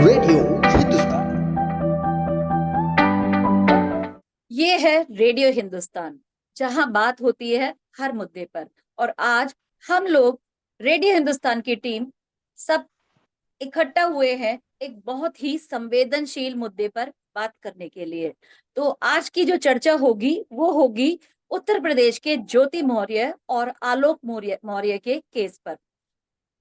Radio Hindustan. ये है radio Hindustan, जहां बात होती है हर मुद्दे पर। और आज हम लोग रेडियो हिंदुस्तान की टीम सब इकट्ठा हुए हैं एक बहुत ही संवेदनशील मुद्दे पर बात करने के लिए। तो आज की जो चर्चा होगी वो होगी उत्तर प्रदेश के ज्योति मौर्य और आलोक मौर्य मौर्य के केस पर।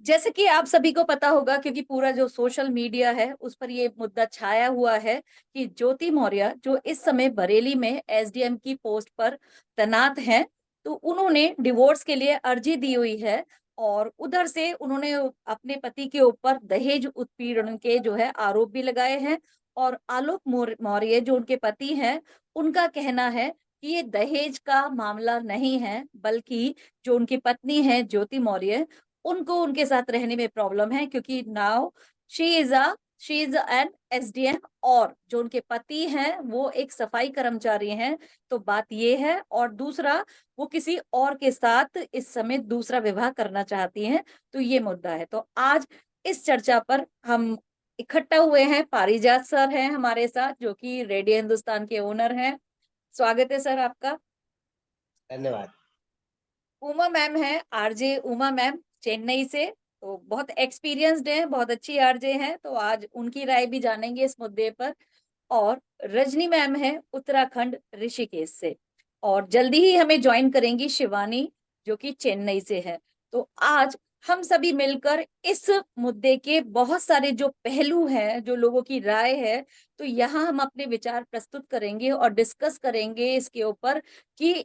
जैसे कि आप सभी को पता होगा, क्योंकि पूरा जो सोशल मीडिया है उस पर ये मुद्दा छाया हुआ है कि ज्योति मौर्य जो इस समय बरेली में एसडीएम की पोस्ट पर तैनात हैं, तो उन्होंने डिवोर्स के लिए अर्जी दी हुई है। और उधर से उन्होंने अपने पति के ऊपर दहेज उत्पीड़न के जो है आरोप भी लगाए हैं। और आलोक मौर्य जो उनके पति हैं, उनका कहना है कि ये दहेज का मामला नहीं है, बल्कि जो उनकी पत्नी है ज्योति मौर्य, उनको उनके साथ रहने में प्रॉब्लम है, क्योंकि now she is an SDM, और जो उनके पति हैं वो एक सफाई कर्मचारी हैं। तो बात ये है, और दूसरा, वो किसी और के साथ इस समय दूसरा विवाह करना चाहती हैं। तो ये मुद्दा है। तो आज इस चर्चा पर हम इकट्ठा हुए हैं। पारिजात सर हैं हमारे साथ, जो कि रेडियो हिंदुस्तान के ओनर हैं। स्वागत है सर आपका। धन्यवाद। उमा मैम है, आरजे उमा मैम, चेन्नई से। तो बहुत एक्सपीरियंस्ड है, बहुत अच्छी आरजे हैं, तो आज उनकी राय भी जानेंगे इस मुद्दे पर। और रजनी मैम है उत्तराखंड ऋषिकेश से। और जल्दी ही हमें ज्वाइन करेंगी शिवानी, जो कि चेन्नई से है। तो आज हम सभी मिलकर इस मुद्दे के बहुत सारे जो पहलू हैं, जो लोगों की राय है, तो यहाँ हम अपने विचार प्रस्तुत करेंगे और डिस्कस करेंगे इसके ऊपर कि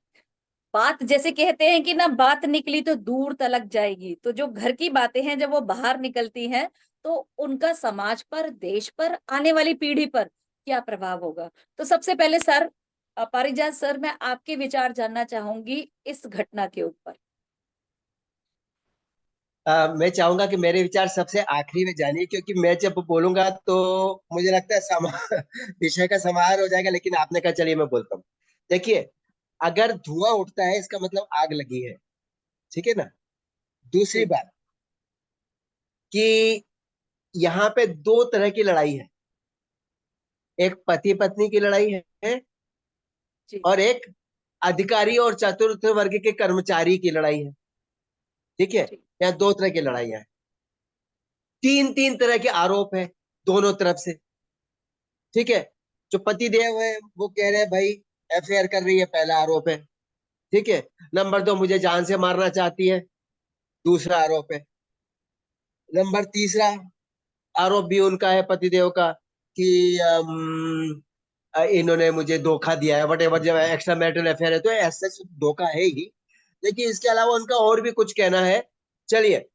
बात, जैसे कहते हैं कि ना, बात निकली तो दूर तलक जाएगी। तो जो घर की बातें हैं जब वो बाहर निकलती हैं, तो उनका समाज पर, देश पर, आने वाली पीढ़ी पर क्या प्रभाव होगा। तो सबसे पहले सर, पारिजात सर, मैं आपके विचार जानना चाहूंगी इस घटना के ऊपर। मैं चाहूंगा कि मेरे विचार सबसे आखिरी में जानिए, क्योंकि मैं जब बोलूंगा तो मुझे लगता है विषय का समाहार हो जाएगा, लेकिन आपने कहा चलिए मैं बोलता हूँ। देखिए, अगर धुआं उठता है इसका मतलब आग लगी है, ठीक है ना। दूसरी जी बात कि यहाँ पे दो तरह की लड़ाई है। एक पति पत्नी की लड़ाई है, जी और एक अधिकारी और चतुर्थ वर्ग के कर्मचारी की लड़ाई है। ठीक है। जी यहाँ दो तरह की लड़ाइयाँ हैं। तीन तीन तरह के आरोप है दोनों तरफ से। ठीक है। जो पति देव है वो कह रहे हैं भाई एफआईआर कर रही है, पहला आरोप है। ठीक है। नंबर दो, मुझे जान से मारना चाहती है, दूसरा आरोप है। नंबर तीसरा आरोप भी उनका है, पतिदेव का, कि इन्होंने मुझे धोखा दिया है, वट एवर। जब एक्स्ट्रा मैरिटल अफेयर है तो ऐसा धोखा है ही, लेकिन इसके अलावा उनका और भी कुछ कहना है। चलिए,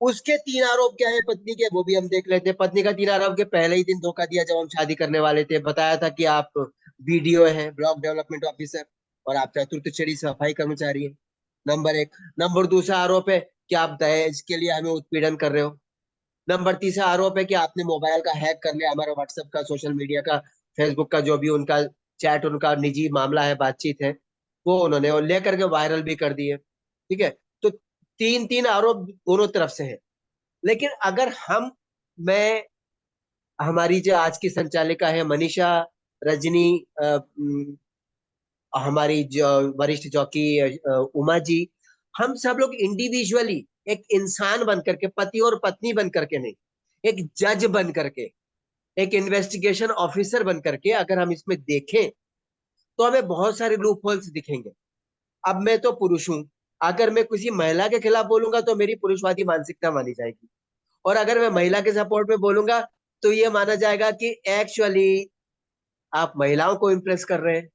उसके तीन आरोप क्या है पत्नी के, वो भी हम देख लेते हैं। पत्नी का तीन आरोप के पहले ही दिन धोखा दिया, जब हम शादी करने वाले थे बताया था कि आप बीडीओ हैं, ब्लॉक डेवलपमेंट ऑफिसर, और आप चतुर्थ श्रेणी सफाई कर्मचारी हैं। नंबर एक। नंबर दूसरा आरोप है कि आप दहेज के लिए हमें उत्पीड़न कर रहे हो। नंबर तीसरा आरोप है कि आपने मोबाइल का हैक कर लिया, हमारा व्हाट्सएप का, सोशल मीडिया का, फेसबुक का, जो भी उनका चैट, उनका निजी मामला है, बातचीत है, वो उन्होंने और लेकर के वायरल भी कर दिए। ठीक है। तो तीन तीन आरोप दोनों तरफ से है। लेकिन अगर मैं हमारी जो आज की संचालिका है मनीषा, रजनी, हमारी जो वरिष्ठ जॉकी उमा जी, हम सब लोग इंडिविजुअली एक इंसान बन करके, पति और पत्नी बन करके नहीं, एक जज बन करके, एक इन्वेस्टिगेशन ऑफिसर बन करके अगर हम इसमें देखें तो हमें बहुत सारे लूप होल्स दिखेंगे। अब मैं तो पुरुष हूं, अगर मैं किसी महिला के खिलाफ बोलूंगा तो मेरी पुरुषवादी मानसिकता मानी जाएगी, और अगर मैं महिला के सपोर्ट में बोलूंगा तो ये माना जाएगा कि एक्चुअली आप महिलाओं को इम्प्रेस कर रहे हैं।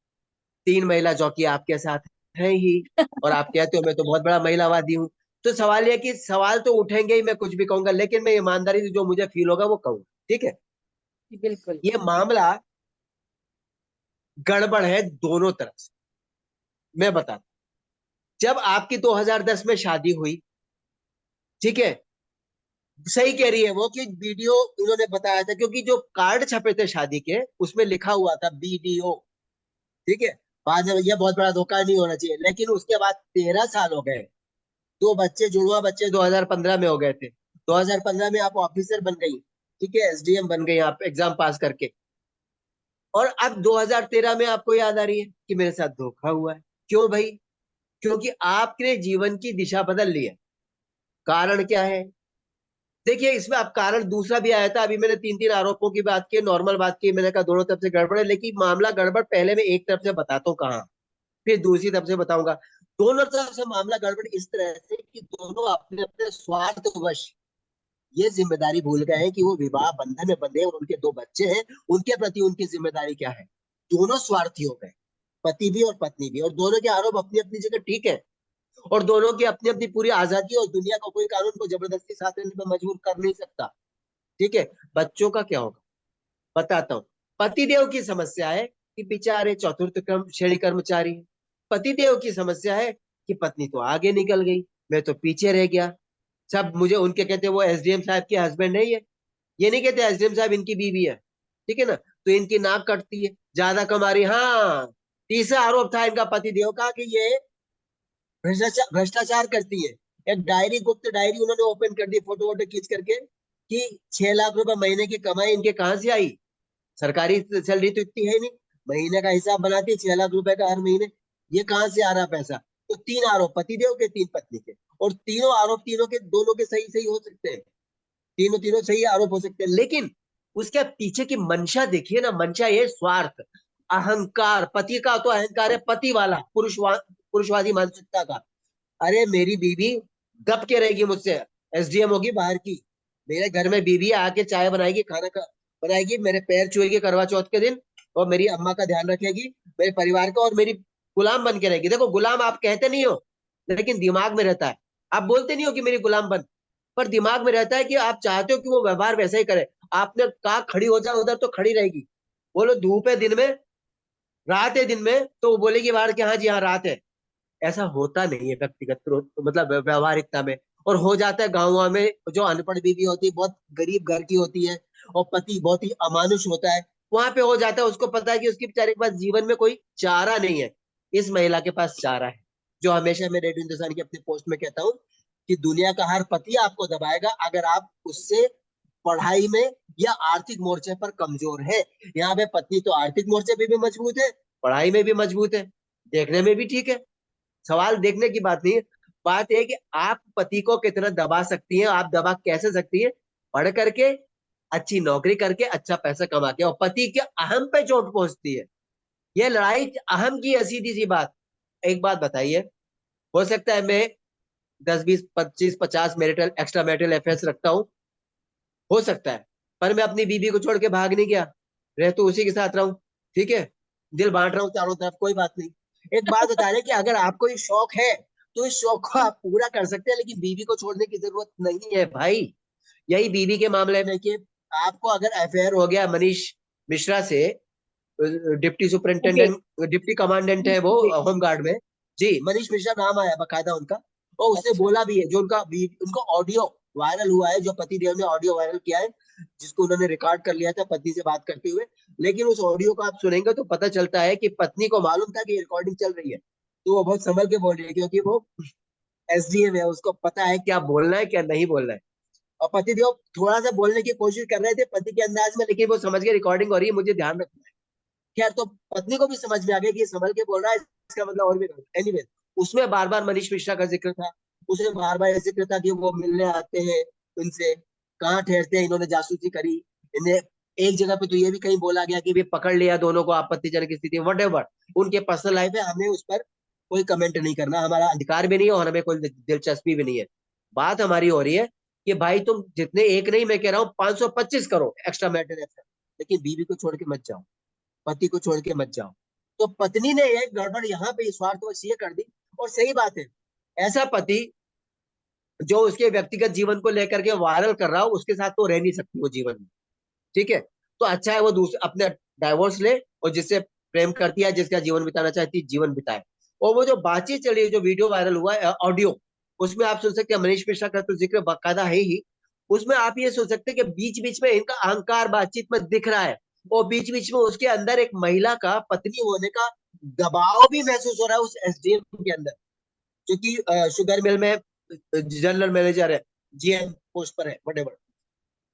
तीन महिला जॉकी आपके साथ हैं ही, और आप कहते हो मैं तो बहुत बड़ा महिलावादी हूँ। तो सवाल यह कि सवाल तो उठेंगे ही, मैं कुछ भी कहूंगा, लेकिन मैं ईमानदारी से जो मुझे फील होगा वो कहूंगा। ठीक है। बिल्कुल। ये मामला गड़बड़ है दोनों तरफ से। मैं बताता हूं। जब आपकी 2010 में शादी हुई, ठीक है, सही कह रही है वो कि वीडियो उन्होंने बताया था, क्योंकि जो कार्ड छपे थे शादी के उसमें लिखा हुआ था बीडीओ। ठीक है। बाद में यह बहुत बड़ा धोखा नहीं होना चाहिए, लेकिन उसके बाद 13 साल हो गए। दो बच्चे, जुड़वा बच्चे 2015 में हो गए थे। 2015 में आप ऑफिसर बन गई, ठीक है, एसडीएम बन गए आप एग्जाम पास करके, और अब 2013 में आपको याद आ रही है कि मेरे साथ धोखा हुआ है। क्यों भाई? क्योंकि आपने जीवन की दिशा बदल ली है। कारण क्या है? देखिए, इसमें अब कारण दूसरा भी आया था। अभी मैंने तीन तीन आरोपों की बात की, नॉर्मल बात की, मैंने कहा दोनों तरफ से गड़बड़ है, लेकिन मामला गड़बड़ पहले मैं एक तरफ से बताता हूँ कहाँ, फिर दूसरी तरफ से बताऊंगा। दोनों तरफ से मामला गड़बड़ इस तरह से कि दोनों अपने अपने स्वार्थवश ये जिम्मेदारी भूल गए हैं कि वो विवाह बंधन में बंधे और उनके दो बच्चे हैं, उनके प्रति उनकी जिम्मेदारी क्या है। दोनों स्वार्थी हो गए, पति भी और पत्नी भी, और दोनों के आरोप अपनी अपनी जगह ठीक है, और दोनों की अपनी अपनी पूरी आजादी, और दुनिया का कोई कानून को जबरदस्ती साथ रहने में मजबूर कर नहीं सकता। ठीक है, बच्चों का क्या होगा बताता हूँ। पतिदेव की समस्या है कि बेचारे चतुर्थ क्रम श्रेणी कर्मचारी हैं। पतिदेव की समस्या है कि पत्नी तो आगे निकल गई, मैं तो पीछे रह गया। सब मुझे उनके कहते वो एसडीएम साहब के हस्बैंड है, ये नहीं कहते एसडीएम साहब इनकी बीवी है। ठीक है ना, तो इनकी नाक कटती है, ज्यादा कमा रही। हाँ, तीसरा आरोप था इनका पतिदेव का कि ये भ्रष्टाचार करती है। एक डायरी, गुप्त डायरी उन्होंने ओपन कर दी फोटो वोटो खींच करके, कि 6 लाख रुपए महीने की कमाई इनके कहां से आई। सरकारी सैलरी तो इतनी है नहीं, महीने का हिसाब बनाती है 6 लाख रुपए का हर महीने, ये कहां से आ रहा पैसा। तो तीन आरोप पतिदेव के, तीन पत्नी के, और तीनों आरोप तीनों के, दोनों के सही सही हो सकते हैं, तीनों तीनों सही आरोप हो सकते हैं, लेकिन उसके पीछे की मंशा देखिए ना। मंशा ये स्वार्थ, अहंकार, पति का तो अहंकार है, पति वाला पुरुषवादी मानसिकता का। अरे मेरी बीवी दब के रहेगी मुझसे, एसडीएम होगी बाहर की, मेरे घर में बीवी आके चाय बनाएगी, खाना का बनाएगी, मेरे पैर छुएगी करवा चौथ के दिन, और मेरी अम्मा का ध्यान रखेगी, मेरे परिवार का, और मेरी गुलाम बन के रहेगी। देखो, गुलाम आप कहते नहीं हो, लेकिन दिमाग में रहता है। आप बोलते नहीं हो कि मेरी गुलाम बन, पर दिमाग में रहता है कि आप चाहते हो कि वो व्यवहार वैसा ही करे। आपने कहा खड़ी हो जाए उधर, तो खड़ी रहेगी। बोलो धूप है दिन में, रात है दिन में, तो वो बोलेगी बाहर कि हाँ जी हाँ रात है। ऐसा होता नहीं है व्यक्तिगत मतलब व्यवहारिकता में। और हो जाता है गाँव में, जो अनपढ़ बीवी होती है, बहुत गरीब घर की होती है, और पति बहुत ही अमानुष होता है, वहां पे हो जाता है। उसको पता है कि उसकी बेचारे के पास जीवन में कोई चारा नहीं है। इस महिला के पास चारा है, जो हमेशा मैं रेडियो हिंदुस्तान की अपने पोस्ट में कहता हूँ कि दुनिया का हर पति आपको दबाएगा अगर आप उससे पढ़ाई में या आर्थिक मोर्चे पर कमजोर है। यहाँ पे पत्नी तो आर्थिक मोर्चे पे भी मजबूत है, पढ़ाई में भी मजबूत है, देखने में भी ठीक है। सवाल देखने की बात नहीं है, बात यह है कि आप पति को कितना दबा सकती हैं, आप दबा कैसे सकती हैं। पढ़ करके, अच्छी नौकरी करके, अच्छा पैसा कमा के, और पति के अहम पे चोट पहुंचती है। यह लड़ाई अहम की है, सीधी सी बात। एक बात बताइए, हो सकता है मैं 10 20 25 50 मैरिटल एक्स्ट्रा मैरिटल अफेयर्स रखता हूँ, हो सकता है, पर मैं अपनी बीबी को छोड़ के भाग नहीं गया, रह तो उसी के साथ रहूं। ठीक है, दिल बांट रहा हूँ चारों तरफ, कोई बात नहीं। एक बात बता रहे कि अगर आपको ये शौक है, तो इस शौक को आप पूरा कर सकते हैं, लेकिन बीवी को छोड़ने की जरूरत नहीं है भाई। यही बीवी के मामले में कि आपको अगर अफेयर हो गया मनीष मिश्रा से, deputy okay. Superintendent, deputy commandant है वो जी। होमगार्ड में, जी मनीष मिश्रा नाम आया बकायदा उनका, और उसने अच्छा। बोला भी है, जो उनका ऑडियो वायरल हुआ है, जो पति देव ने ऑडियो वायरल किया है, जिसको उन्होंने रिकॉर्ड कर लिया था पत्नी से बात करते हुए। लेकिन उस ऑडियो को आप सुनेंगे तो पता चलता है कि पत्नी को मालूम था कि रिकॉर्डिंग चल रही है, तो वो बहुत संभल के बोल रही है, क्योंकि वो एसडीएम है, उसको पता है क्या बोलना है क्या नहीं बोलना है। और पति देव थोड़ा सा बोलने की कोशिश कर रहे थे पति के अंदाज में, लेकिन वो समझ के रिकॉर्डिंग हो रही है, मुझे ध्यान रखना है। खैर, तो पत्नी को भी समझ में आ गया कि ये संभल के बोल रहा है, इसका मतलब और भी एनीवे, उसमें बार बार मनीष मिश्रा का जिक्र था। उसमें बार बार जिक्र था कि वो मिलने आते हैं उनसे, कहाँ ठहरते हैं, इन्होंने जासूसी करी, इन्हें एक जगह पे तो ये भी कहीं बोला गया कि भी पकड़ लिया दोनों को आपत्तिजनक स्थिति, वट एवर उनके पर्सनल लाइफ है, हमें उस पर कोई कमेंट नहीं करना, हमारा अधिकार भी नहीं है, और हमें कोई दिलचस्पी भी नहीं है। बात हमारी हो रही है कि भाई तुम जितने, एक नहीं मैं कह रहा हूँ 525 करो एक्स्ट्रा मैरिटल अफेयर, लेकिन बीवी को छोड़ के मत जाओ, पति को छोड़ के मत जाओ। तो पत्नी ने एक गड़बड़ यहाँ पे स्वार्थवश ये कर दी। और सही बात है, ऐसा पति जो उसके व्यक्तिगत जीवन को लेकर के वायरल कर रहा हो, उसके साथ तो रह नहीं सकती वो जीवन में। ठीक है, तो अच्छा है वो दूसरे अपने डाइवोर्स ले, और जिससे प्रेम करती है, जिसका जीवन बिताना चाहती है, जीवन बिताए। और वो जो बातचीत चली है, जो वीडियो वायरल हुआ है ऑडियो, उसमें आप सुन सकते हैं, मनीष मिश्रा का तो जिक्र बाकायदा है ही, उसमें आप ये सोच सकते हैं कि बीच बीच में इनका अहंकार बातचीत में दिख रहा है, और बीच बीच में उसके अंदर एक महिला का पत्नी होने का दबाव भी महसूस हो रहा है उस एसडीएम के अंदर, जो कि शुगर मिल में जनरल मैनेजर है, जीएम पोस्ट पर है, वटेवर।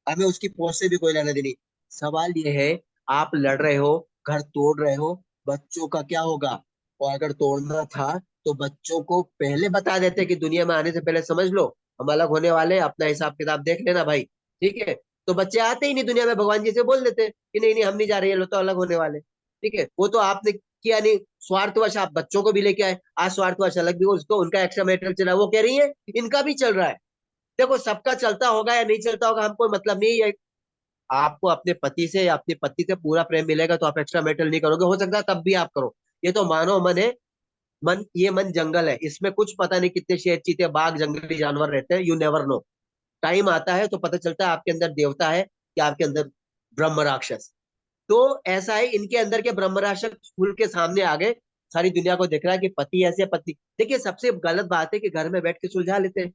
हमें उसकी पोस्ट से भी कोई लेना देनी। सवाल ये है, आप लड़ रहे हो, घर तोड़ रहे हो, बच्चों का क्या होगा? और अगर तोड़ना था तो बच्चों को पहले बता देते कि दुनिया में आने से पहले समझ लो हम अलग होने वाले हैं, अपना हिसाब किताब देख लेना भाई, ठीक है? तो बच्चे आते ही नहीं दुनिया में, भगवान जी से बोल देते कि नहीं नहीं हम नहीं जा रहे, ये लोग तो अलग होने वाले, ठीक है? वो तो आपने किया नहीं, स्वार्थवश आप बच्चों को भी लेके आए, आज स्वार्थवश अलग भी उसको उनका एक्स्ट्रा मैटर चला, वो कह रही है इनका भी चल रहा है। देखो सबका चलता होगा या नहीं चलता होगा हमको मतलब नहीं है। आपको अपने पति से या अपनी पत्नी से पूरा प्रेम मिलेगा तो आप एक्स्ट्रा मैटर नहीं करोगे, हो सकता है तब भी आप करो। ये तो मानव मन है। मन, ये मन जंगल है, इसमें कुछ पता नहीं कितने शेर चीते बाघ जंगली जानवर रहते हैं, यू नेवर नो। टाइम आता है तो पता चलता है आपके अंदर देवता है कि आपके अंदर ब्रह्म राक्षस। तो ऐसा है, इनके अंदर के ब्रह्म राक्षस खुल के सामने आ गए। सारी दुनिया को दिख रहा है कि पति ऐसे पत्नी। देखिए सबसे गलत बात है कि घर में बैठ के सुलझा लेते हैं।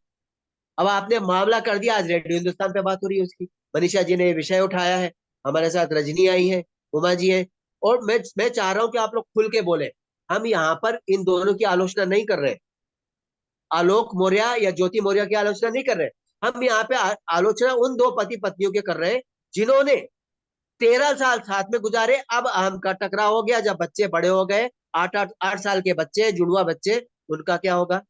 अब आपने मामला कर दिया, आज रेडियो हिंदुस्तान पे बात हो रही है उसकी, मनीषा जी ने ये विषय उठाया है, हमारे साथ रजनी आई है, उमा जी है। और मैं चाह रहा हूं कि आप लोग खुल के बोले। हम यहाँ पर इन दोनों की आलोचना नहीं कर रहे, आलोक मौर्य या ज्योति मौर्य की आलोचना नहीं कर रहे। हम यहाँ पे आलोचना उन दो पति पत्नियों के कर रहे हैं जिन्होंने 13 साल साथ में गुजारे। अब हम का टकराव हो गया, जब बच्चे बड़े हो गए, 8 8 8 साल के बच्चे, जुड़वा बच्चे, उनका क्या होगा?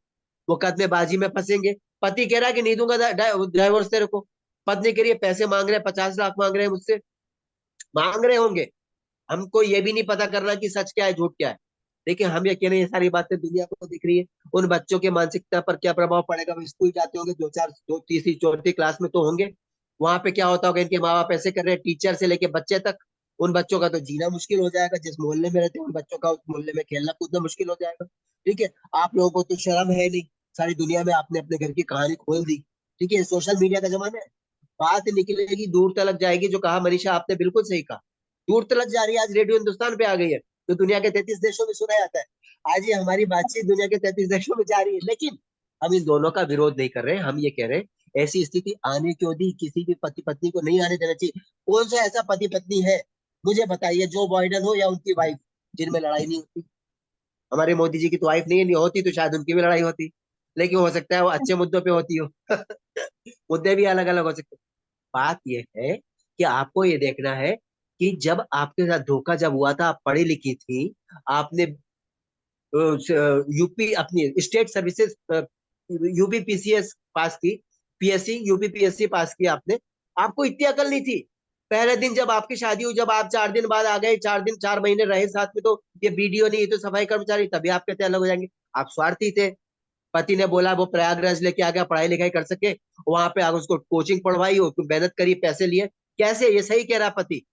मुकदमेबाजी में फंसेंगे। पति कह रहा है कि नहीं दूंगा डाइवोर्स तेरे को, पत्नी कह रही है पैसे मांग रहे हैं, 50 लाख मांग रहे हैं मुझसे, मांग रहे होंगे। हमको ये भी नहीं पता करना कि सच क्या है झूठ क्या है। देखिए हम ये कह रहे हैं, ये सारी बातें दुनिया को दिख रही है। उन बच्चों के मानसिकता पर क्या प्रभाव पड़ेगा? वो स्कूल जाते होंगे, दो चार, दो तीसरी चौथी क्लास में तो होंगे। वहां पे क्या होता होगा, इनके माँ बाप ऐसे कर रहे हैं, टीचर से लेके बच्चे तक। उन बच्चों का तो जीना मुश्किल हो जाएगा, जिस मोहल्ले में रहते हैं उन बच्चों का उस मोहल्ले में खेलना कूदना मुश्किल हो जाएगा। ठीक है? आप लोगों को तो शर्म है नहीं, सारी दुनिया में आपने अपने घर की कहानी खोल दी। ठीक है? सोशल मीडिया का जमाना है, बात निकलेगी दूर तलक जाएगी। जो कहा मनीषा आपने बिल्कुल सही कहा, दूर तलक जा रही है, आज रेडियो हिंदुस्तान पे आ गई है तो दुनिया के 33 देशों में सुना जाता है। आज ये हमारी बातचीत दुनिया के 33 देशों में जा रही है। लेकिन हम इन दोनों का विरोध नहीं कर रहे, हम ये कह रहे हैं ऐसी स्थिति आने क्यों दी? किसी भी पति पत्नी को नहीं आने देना चाहिए। कौन सा ऐसा पति पत्नी है मुझे बताइए, जो बाइडन हो या उनकी वाइफ, जिनमें लड़ाई नहीं होती? हमारे मोदी जी की तो वाइफ नहीं है, नहीं होती तो शायद उनकी भी लड़ाई होती, लेकिन हो सकता है वो अच्छे मुद्दों पे होती हो। मुद्दे भी अलग अलग हो सकते हैं। बात यह है कि आपको ये देखना है कि जब आपके साथ धोखा जब हुआ था, आप पढ़ी लिखी थी, आपने यूपी अपनी स्टेट सर्विसेज यूपीपीसीएस पास की, पीएससी यूपीपीएससी पास की आपने, आपको इतनी अकल नहीं थी। पहले दिन जब आपकी शादी हुई, जब आप 4 दिन बाद आ गए, 4 दिन 4 महीने रहे साथ में, तो ये बीडीओ नहीं, ये तो सफाई कर्मचारी, तभी आप कहते अलग हो जाएंगे। आप स्वार्थी थे। पति ने बोला वो प्रयागराज लेके आ गया पढ़ाई लिखाई कर सके, वहां पे आगे उसको कोचिंग पढ़वाई, उसको मेहनत करी, पैसे लिए। कैसे? ये सही कह रहा पति।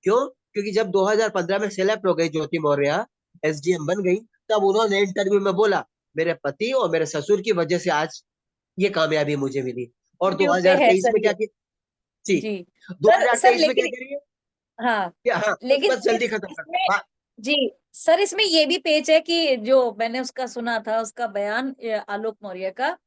क्यों? क्योंकि जब 2015 में सेलेक्ट हो गई ज्योति मौर्य, एसडीएम बन गई, तब उन्होंने इंटरव्यू में बोला मेरे पति और मेरे ससुर की वजह से आज ये कामयाबी मुझे मिली। और यूट्यूब पे है 2023 सर में क्या ये। किया? जी, जी सर, सर 2023 में क्या लेकिन करिए? हाँ, क्या? हाँ, बस लेकिन बस जल्दी खत्म कर। इसमें, हाँ, जी सर, इसमें ये भी पेच है कि जो मैंने उसका सुना था, उसका बयान, ये आलोक मौर्य का,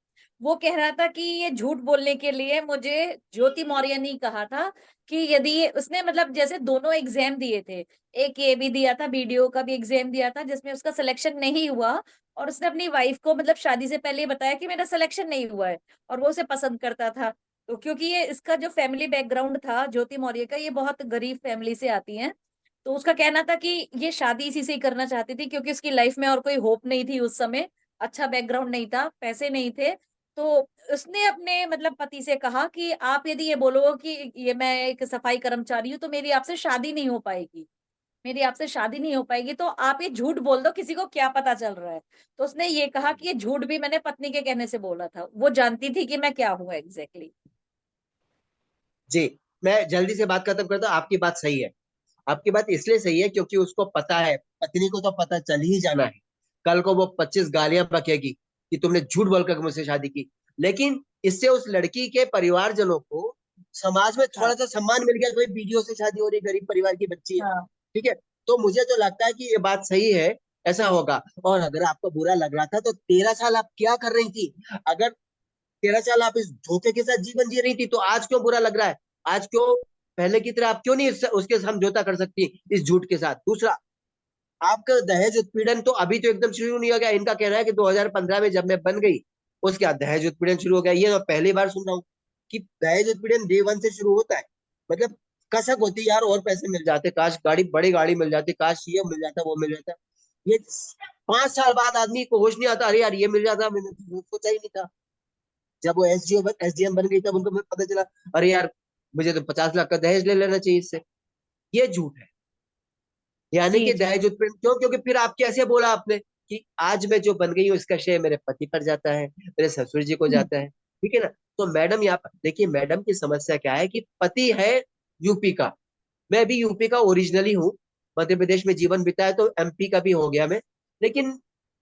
वो कह रहा था कि ये झूठ बोलने के लिए मुझे ज्योति मौर्य ने कहा था कि यदि उसने मतलब जैसे दोनों एग्जाम दिए थे, एक ये भी दिया था, बीडीओ का भी एग्जाम दिया था जिसमें उसका सिलेक्शन नहीं हुआ, और उसने अपनी वाइफ को मतलब शादी से पहले ही बताया कि मेरा सिलेक्शन नहीं हुआ है, और वो उसे पसंद करता था। तो क्योंकि ये इसका जो फैमिली बैकग्राउंड था ज्योति मौर्य का, ये बहुत गरीब फैमिली से आती हैं, तो उसका कहना था कि ये शादी इसी से ही करना चाहती थी क्योंकि उसकी लाइफ में और कोई होप नहीं थी उस समय, अच्छा बैकग्राउंड नहीं था, पैसे नहीं थे। तो उसने अपने मतलब पति से कहा कि आप यदि ये बोलो कि ये मैं एक सफाई कर्मचारी हूँ तो मेरी आपसे शादी नहीं हो पाएगी, मेरी आपसे शादी नहीं हो पाएगी, तो आप ये झूठ बोल दो, किसी को क्या पता चल रहा है। तो उसने ये कहा कि ये झूठ भी मैंने पत्नी के कहने से बोला था, वो जानती थी कि मैं क्या हूँ एग्जैक्टली। जी, मैं जल्दी से बात खत्म करता हूँ। आपकी बात सही है, आपकी बात इसलिए सही है क्योंकि उसको पता है, पत्नी को तो पता चल ही जाना है। कल को वो 25 गालियां बकेगी कि तुमने झूठ बोलकर मुझसे शादी की। लेकिन इससे उस लड़की के परिवारजनों को समाज में हाँ थोड़ा सा सम्मान मिल गया, कोई बीडीओ से शादी हो रही, गरीब परिवार की बच्ची है। हाँ। ठीक है? तो मुझे तो लगता है कि ये बात सही है, ऐसा होगा। और अगर आपको बुरा लग रहा था तो 13 साल आप क्या कर रही थी? अगर 13 साल आप इस धोखे के साथ जीवन जी रही थी तो आज क्यों बुरा लग रहा है? आज क्यों पहले की तरह आप क्यों नहीं उसके समझौता कर सकती इस झूठ के साथ? दूसरा, आपका दहेज उत्पीड़न तो अभी तो एकदम शुरू नहीं हो गया। इनका कहना है कि 2015 में जब मैं बन गई उसके बाद दहेज उत्पीड़न शुरू हो गया। ये तो पहली बार सुन रहा हूँ कि दहेज उत्पीड़न डे 1 से शुरू होता है। मतलब कसक होती यार, और पैसे मिल जाते, काश गाड़ी, बड़ी गाड़ी मिल जाती, काश ये मिल जाता, वो मिल जाता। ये 5 साल बाद आदमी को होश नहीं आता, अरे यार ये मिल जाता, मैंने तो सोचा ही नहीं था। जब वो एसडीएम बन गई तब उनको पता चला, अरे यार मुझे तो 50 लाख का दहेज ले लेना चाहिए इससे। ये झूठ है। यानी जी कि जी दहेज उत्पीड़न क्यों? क्योंकि फिर आप कैसे बोला आपने कि आज मैं जो बन गई हूँ इसका श्रेय मेरे पति पर जाता है, मेरे ससुर जी को जाता है, ठीक है ना। तो मैडम यहाँ पर देखिए, मैडम की समस्या क्या है कि पति है यूपी का, मैं भी यूपी का ओरिजिनली हूँ, मध्य प्रदेश में जीवन बिताया तो एमपी का भी हो गया मैं। लेकिन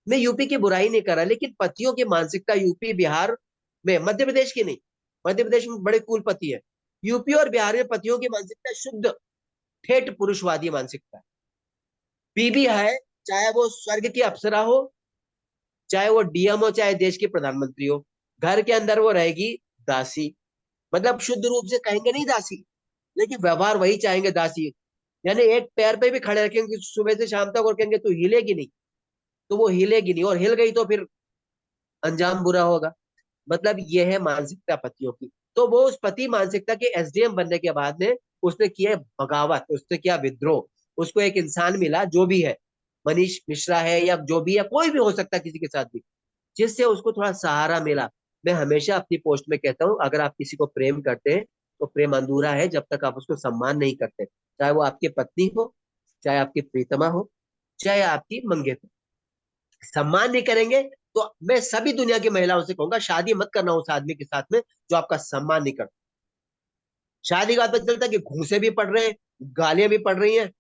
मैं यूपी की बुराई नहीं कर रहा, लेकिन पतियों की मानसिकता यूपी बिहार में, मध्य प्रदेश की नहीं, मध्य प्रदेश में बड़े कूल पति है, यूपी और बिहार में पतियों की मानसिकता शुद्ध ठेठ पुरुषवादी मानसिकता है। बीबी है, चाहे वो स्वर्ग की अप्सरा हो, चाहे वो डीएम हो, चाहे देश की प्रधानमंत्री हो, घर के अंदर वो रहेगी दासी। मतलब शुद्ध रूप से कहेंगे नहीं दासी, लेकिन व्यवहार वही चाहेंगे दासी। यानी एक पैर पे भी खड़े रखेंगे सुबह से शाम तक और कहेंगे तू हिलेगी नहीं, तो वो हिलेगी नहीं, और हिल गई तो फिर अंजाम बुरा होगा। मतलब ये है मानसिकता पतियों की। तो वो उस पति मानसिकता के एसडीएम बनने के बाद में उसने किया बगावत, उसने किया विद्रोह। उसको एक इंसान मिला जो भी है, मनीष मिश्रा है या जो भी है, कोई भी हो सकता है किसी के साथ भी, जिससे उसको थोड़ा सहारा मिला। मैं हमेशा अपनी पोस्ट में कहता हूँ, अगर आप किसी को प्रेम करते हैं तो प्रेम अधूरा है जब तक आप उसको सम्मान नहीं करते, चाहे वो आपकी पत्नी हो, चाहे आपकी प्रीतमा हो, चाहे आपकी मंगेतर। सम्मान नहीं करेंगे तो मैं सभी दुनिया की महिलाओं से कहूंगा, शादी मत करना उस आदमी के साथ में जो आपका सम्मान नहीं करता। शादी का पता चलता है कि घूंसे भी पड़ रहे हैं, गालियां भी पड़ रही हैं,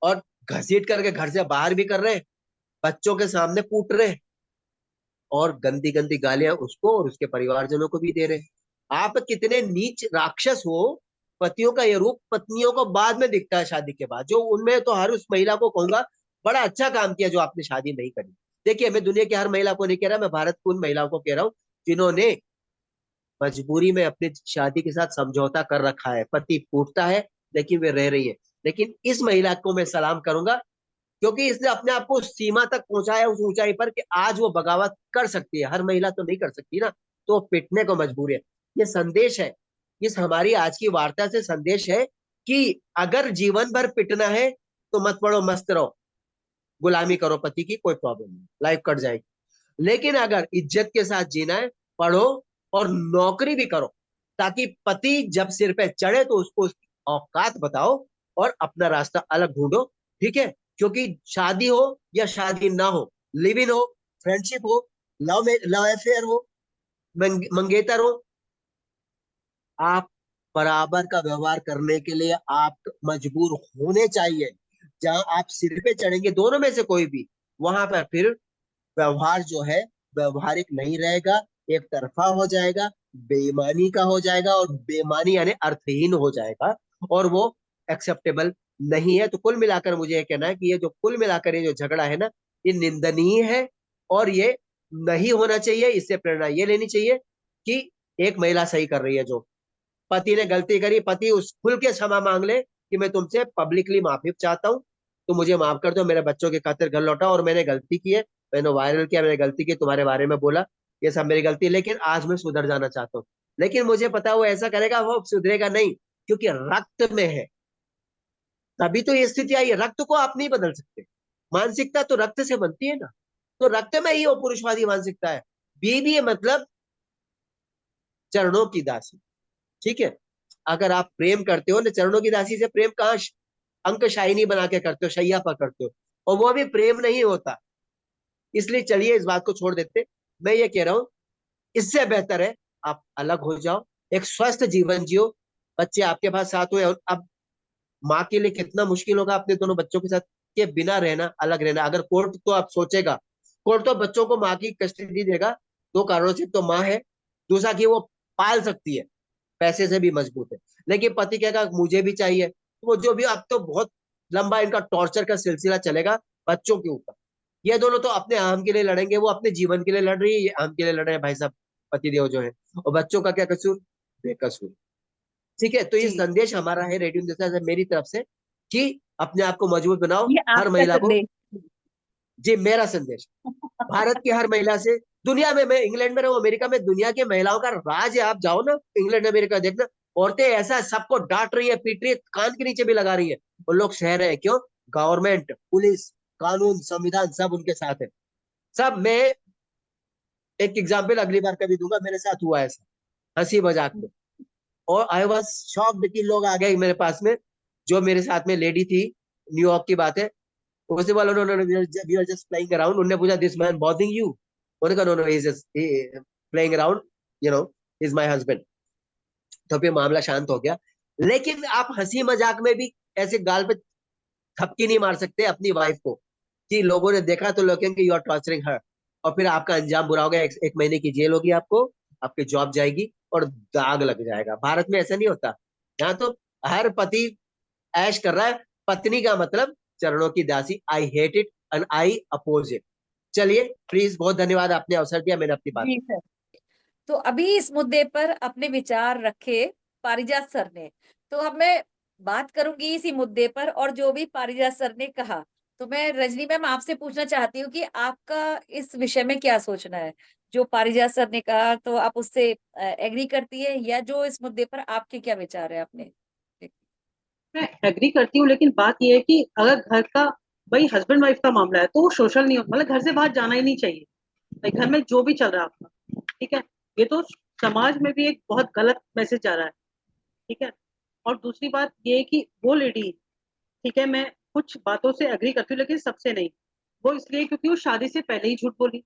और घसीट करके घर से बाहर भी कर रहे हैं, बच्चों के सामने कूट रहे हैं, और गंदी गंदी गालियां उसको और उसके परिवारजनों को भी दे रहे हैं। आप कितने नीच राक्षस हो। पतियों का ये रूप पत्नियों को बाद में दिखता है, शादी के बाद। जो उनमें तो हर उस महिला को कहूंगा, बड़ा अच्छा काम किया जो आपने शादी नहीं करी। देखिए, मैं दुनिया की हर महिला को नहीं कह रहा, मैं भारत की उन महिलाओं को कह रहा हूँ जिन्होंने मजबूरी में अपनी शादी के साथ समझौता कर रखा है, पति फूटता है लेकिन वे रह रही है। लेकिन इस महिला को मैं सलाम करूंगा, क्योंकि इसने अपने आप को उस सीमा तक पहुंचाया, उस ऊंचाई पर, कि आज वो बगावत कर सकती है। हर महिला तो नहीं कर सकती ना, तो वो पिटने को मजबूर है। ये संदेश है, इस हमारी आज की वार्ता से संदेश है कि अगर जीवन भर पिटना है तो मत पड़ो, मस्त रहो, गुलामी करो पति की, कोई प्रॉब्लम नहीं, लाइफ कट जाएगी। लेकिन अगर इज्जत के साथ जीना है, पढ़ो और नौकरी भी करो, ताकि पति जब सिर पे चढ़े तो उसको उसकी औकात बताओ और अपना रास्ता अलग ढूंढो। ठीक है? क्योंकि शादी हो या शादी ना हो, लिव इन हो, फ्रेंडशिप हो, लव में लव अफेयर हो, मंगेतर हो, आप बराबर का व्यवहार करने के लिए आप मजबूर होने चाहिए। जहां आप सिर पे चढ़ेंगे, दोनों में से कोई भी, वहां पर फिर व्यवहार जो है व्यवहारिक नहीं रहेगा, एक तरफा हो जाएगा, बेईमानी का हो जाएगा, और बेईमानी यानी अर्थहीन हो जाएगा, और वो एक्सेप्टेबल नहीं है। तो कुल मिलाकर मुझे ये कहना है कि ये जो कुल मिलाकर ये जो झगड़ा है ना, ये निंदनीय है, और ये नहीं होना चाहिए। इससे प्रेरणा ये लेनी चाहिए कि एक महिला सही कर रही है, जो पति ने गलती करी, पति उस खुल के क्षमा मांग ले कि मैं तुमसे पब्लिकली माफी चाहता हूँ, तो मुझे माफ कर दो, मेरे बच्चों के खातिर घर लौटा, और मैंने गलती की है, मैंने वायरल किया, मैंने गलती की, तुम्हारे बारे में बोला, ये सब मेरी गलती है, लेकिन आज मैं सुधर जाना चाहता हूँ। लेकिन मुझे पता है वो ऐसा करेगा, वो सुधरेगा नहीं, क्योंकि रक्त में है। तभी तो ये स्थिति आई है। रक्त को आप नहीं बदल सकते, मानसिकता तो रक्त से बनती है ना। तो रक्त में ही वो पुरुषवादी मानसिकता है। बीबी मतलब चरणों की दासी। ठीक है? अगर आप प्रेम करते हो ना, चरणों की दासी से प्रेम कहाँ अंक शाइनी बना के करते हो, शैया पर करते हो, और वो भी प्रेम नहीं होता। इसलिए चलिए इस बात को छोड़ देते। मैं ये कह रहा हूं, इससे बेहतर है आप अलग हो जाओ, एक स्वस्थ जीवन जियो, बच्चे आपके पास साथ हुए। अब माँ के लिए कितना मुश्किल होगा अपने दोनों बच्चों के साथ के बिना रहना, अलग रहना। अगर कोर्ट तो आप सोचेगा, कोर्ट तो बच्चों को माँ की कस्टडी देगा, दो कारणों से। तो माँ है, दूसरा कि वो पाल सकती है, पैसे से भी मजबूत है। लेकिन पति कहेगा मुझे भी चाहिए, तो वो जो भी, अब तो बहुत लंबा इनका टॉर्चर का सिलसिला चलेगा बच्चों के ऊपर। ये दोनों तो अपने आम के लिए लड़ेंगे, वो अपने जीवन के लिए लड़ रही है, ये आम के लिए लड़ रहे हैं भाई साहब, पतिदेव जो है। और बच्चों का क्या कसूर? बेकसूर। ठीक है? तो ये जी। संदेश हमारा है रेडियो हिंदुस्तान से, मेरी तरफ से, कि अपने आप को मजबूत बनाओ। ये हर आपका महिला को, संदेश। जी मेरा संदेश भारत की हर महिला से, दुनिया में, मैं इंग्लैंड में रहूं, अमेरिका में, दुनिया की महिलाओं का राज है। आप जाओ ना इंग्लैंड अमेरिका, देखना औरतें ऐसा सबको डांट रही है, पीट रही है, कान के नीचे भी लगा रही है, और लोग सह रहे हैं। क्यों? गवर्नमेंट, पुलिस, कानून, संविधान सब उनके साथ है। सब। मैं एक एग्जाम्पल अगली बार कभी दूंगा, मेरे साथ हुआ ऐसा, हंसी मजाक में। और आई वॉज शॉक्ड कि लोग आ गए मेरे पास में, जो मेरे साथ में लेडी थी, न्यूयॉर्क की बात है। उसने बोला no no no, we are just playing around. उन्होंने पूछा दिस मैन बॉदरिंग यू? उन्होंने कहा no no, he is just playing around, you know, he is my husband. तो फिर मामला शांत हो गया। लेकिन आप हंसी मजाक में भी ऐसे गाल पे थपकी नहीं मार सकते अपनी वाइफ को, कि लोगों ने देखा तो लोग कहेंगे यू आर टॉर्चरिंग हर, और फिर आपका अंजाम बुरा होगा। एक महीने की जेल होगी आपको, आपकी जॉब जाएगी, और दाग लग जाएगा। भारत में ऐसा नहीं होता। यहाँ तो हर पति ऐश कर रहा है, पत्नी का मतलब चरणों की दासी। I hate it and I oppose it. चलिए प्लीज, बहुत धन्यवाद, आपने अवसर दिया, मैंने अपनी बात। जी सर। तो अभी इस मुद्दे पर अपने विचार रखे पारिजात सर ने, तो अब मैं बात करूंगी इसी मुद्दे पर, और जो भी पारिजात सर ने कहा, तो मैं रजनी मैम आपसे पूछना चाहती हूँ कि आपका इस विषय में क्या सोचना है। जो पारिजात सर ने कहा, तो आप उससे एग्री करती है, या जो इस मुद्दे पर आपके क्या विचार है अपने? मैं एग्री करती हूँ, लेकिन बात यह है कि अगर घर का, भाई हस्बैंड वाइफ का मामला है तो वो सोशल नहीं, मतलब घर से बाहर जाना ही नहीं चाहिए। भाई घर में जो भी चल रहा है आपका, ठीक है, ये तो समाज में भी एक बहुत गलत मैसेज जा रहा है। ठीक है। और दूसरी बात ये है कि वो लेडी, ठीक है, मैं कुछ बातों से एग्री करती हूँ लेकिन सबसे नहीं। वो इसलिए क्योंकि वो शादी से पहले ही झूठ बोली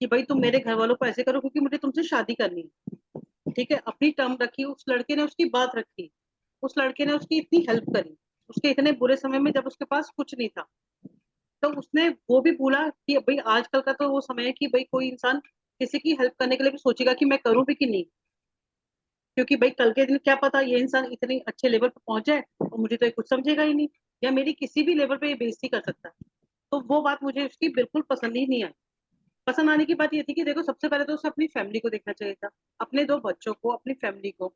कि भाई तुम मेरे घर वालों को ऐसे करो क्योंकि मुझे तुमसे शादी करनी है। ठीक है, अपनी टर्म रखी, उस लड़के ने उसकी बात रखी, उस लड़के ने उसकी इतनी हेल्प करी, उसके इतने बुरे समय में जब उसके पास कुछ नहीं था, तो उसने वो भी बोला कि भाई आजकल का तो वो समय है कि भाई कोई इंसान किसी की हेल्प करने के लिए भी सोचेगा कि मैं करूं भी कि नहीं, क्योंकि भाई कल के दिन क्या पता ये इंसान इतने अच्छे लेवल पर पहुंच जाए और मुझे तो ये कुछ समझेगा ही नहीं, या मेरी किसी भी लेवल पे ये बेइज्जती कर सकता है। तो वो बात मुझे उसकी बिल्कुल पसंद ही नहीं आई। पसंद आने की बात ये थी कि देखो, सबसे पहले तो उसे अपनी फैमिली को देखना चाहिए था, अपने दो बच्चों को, अपनी फैमिली को।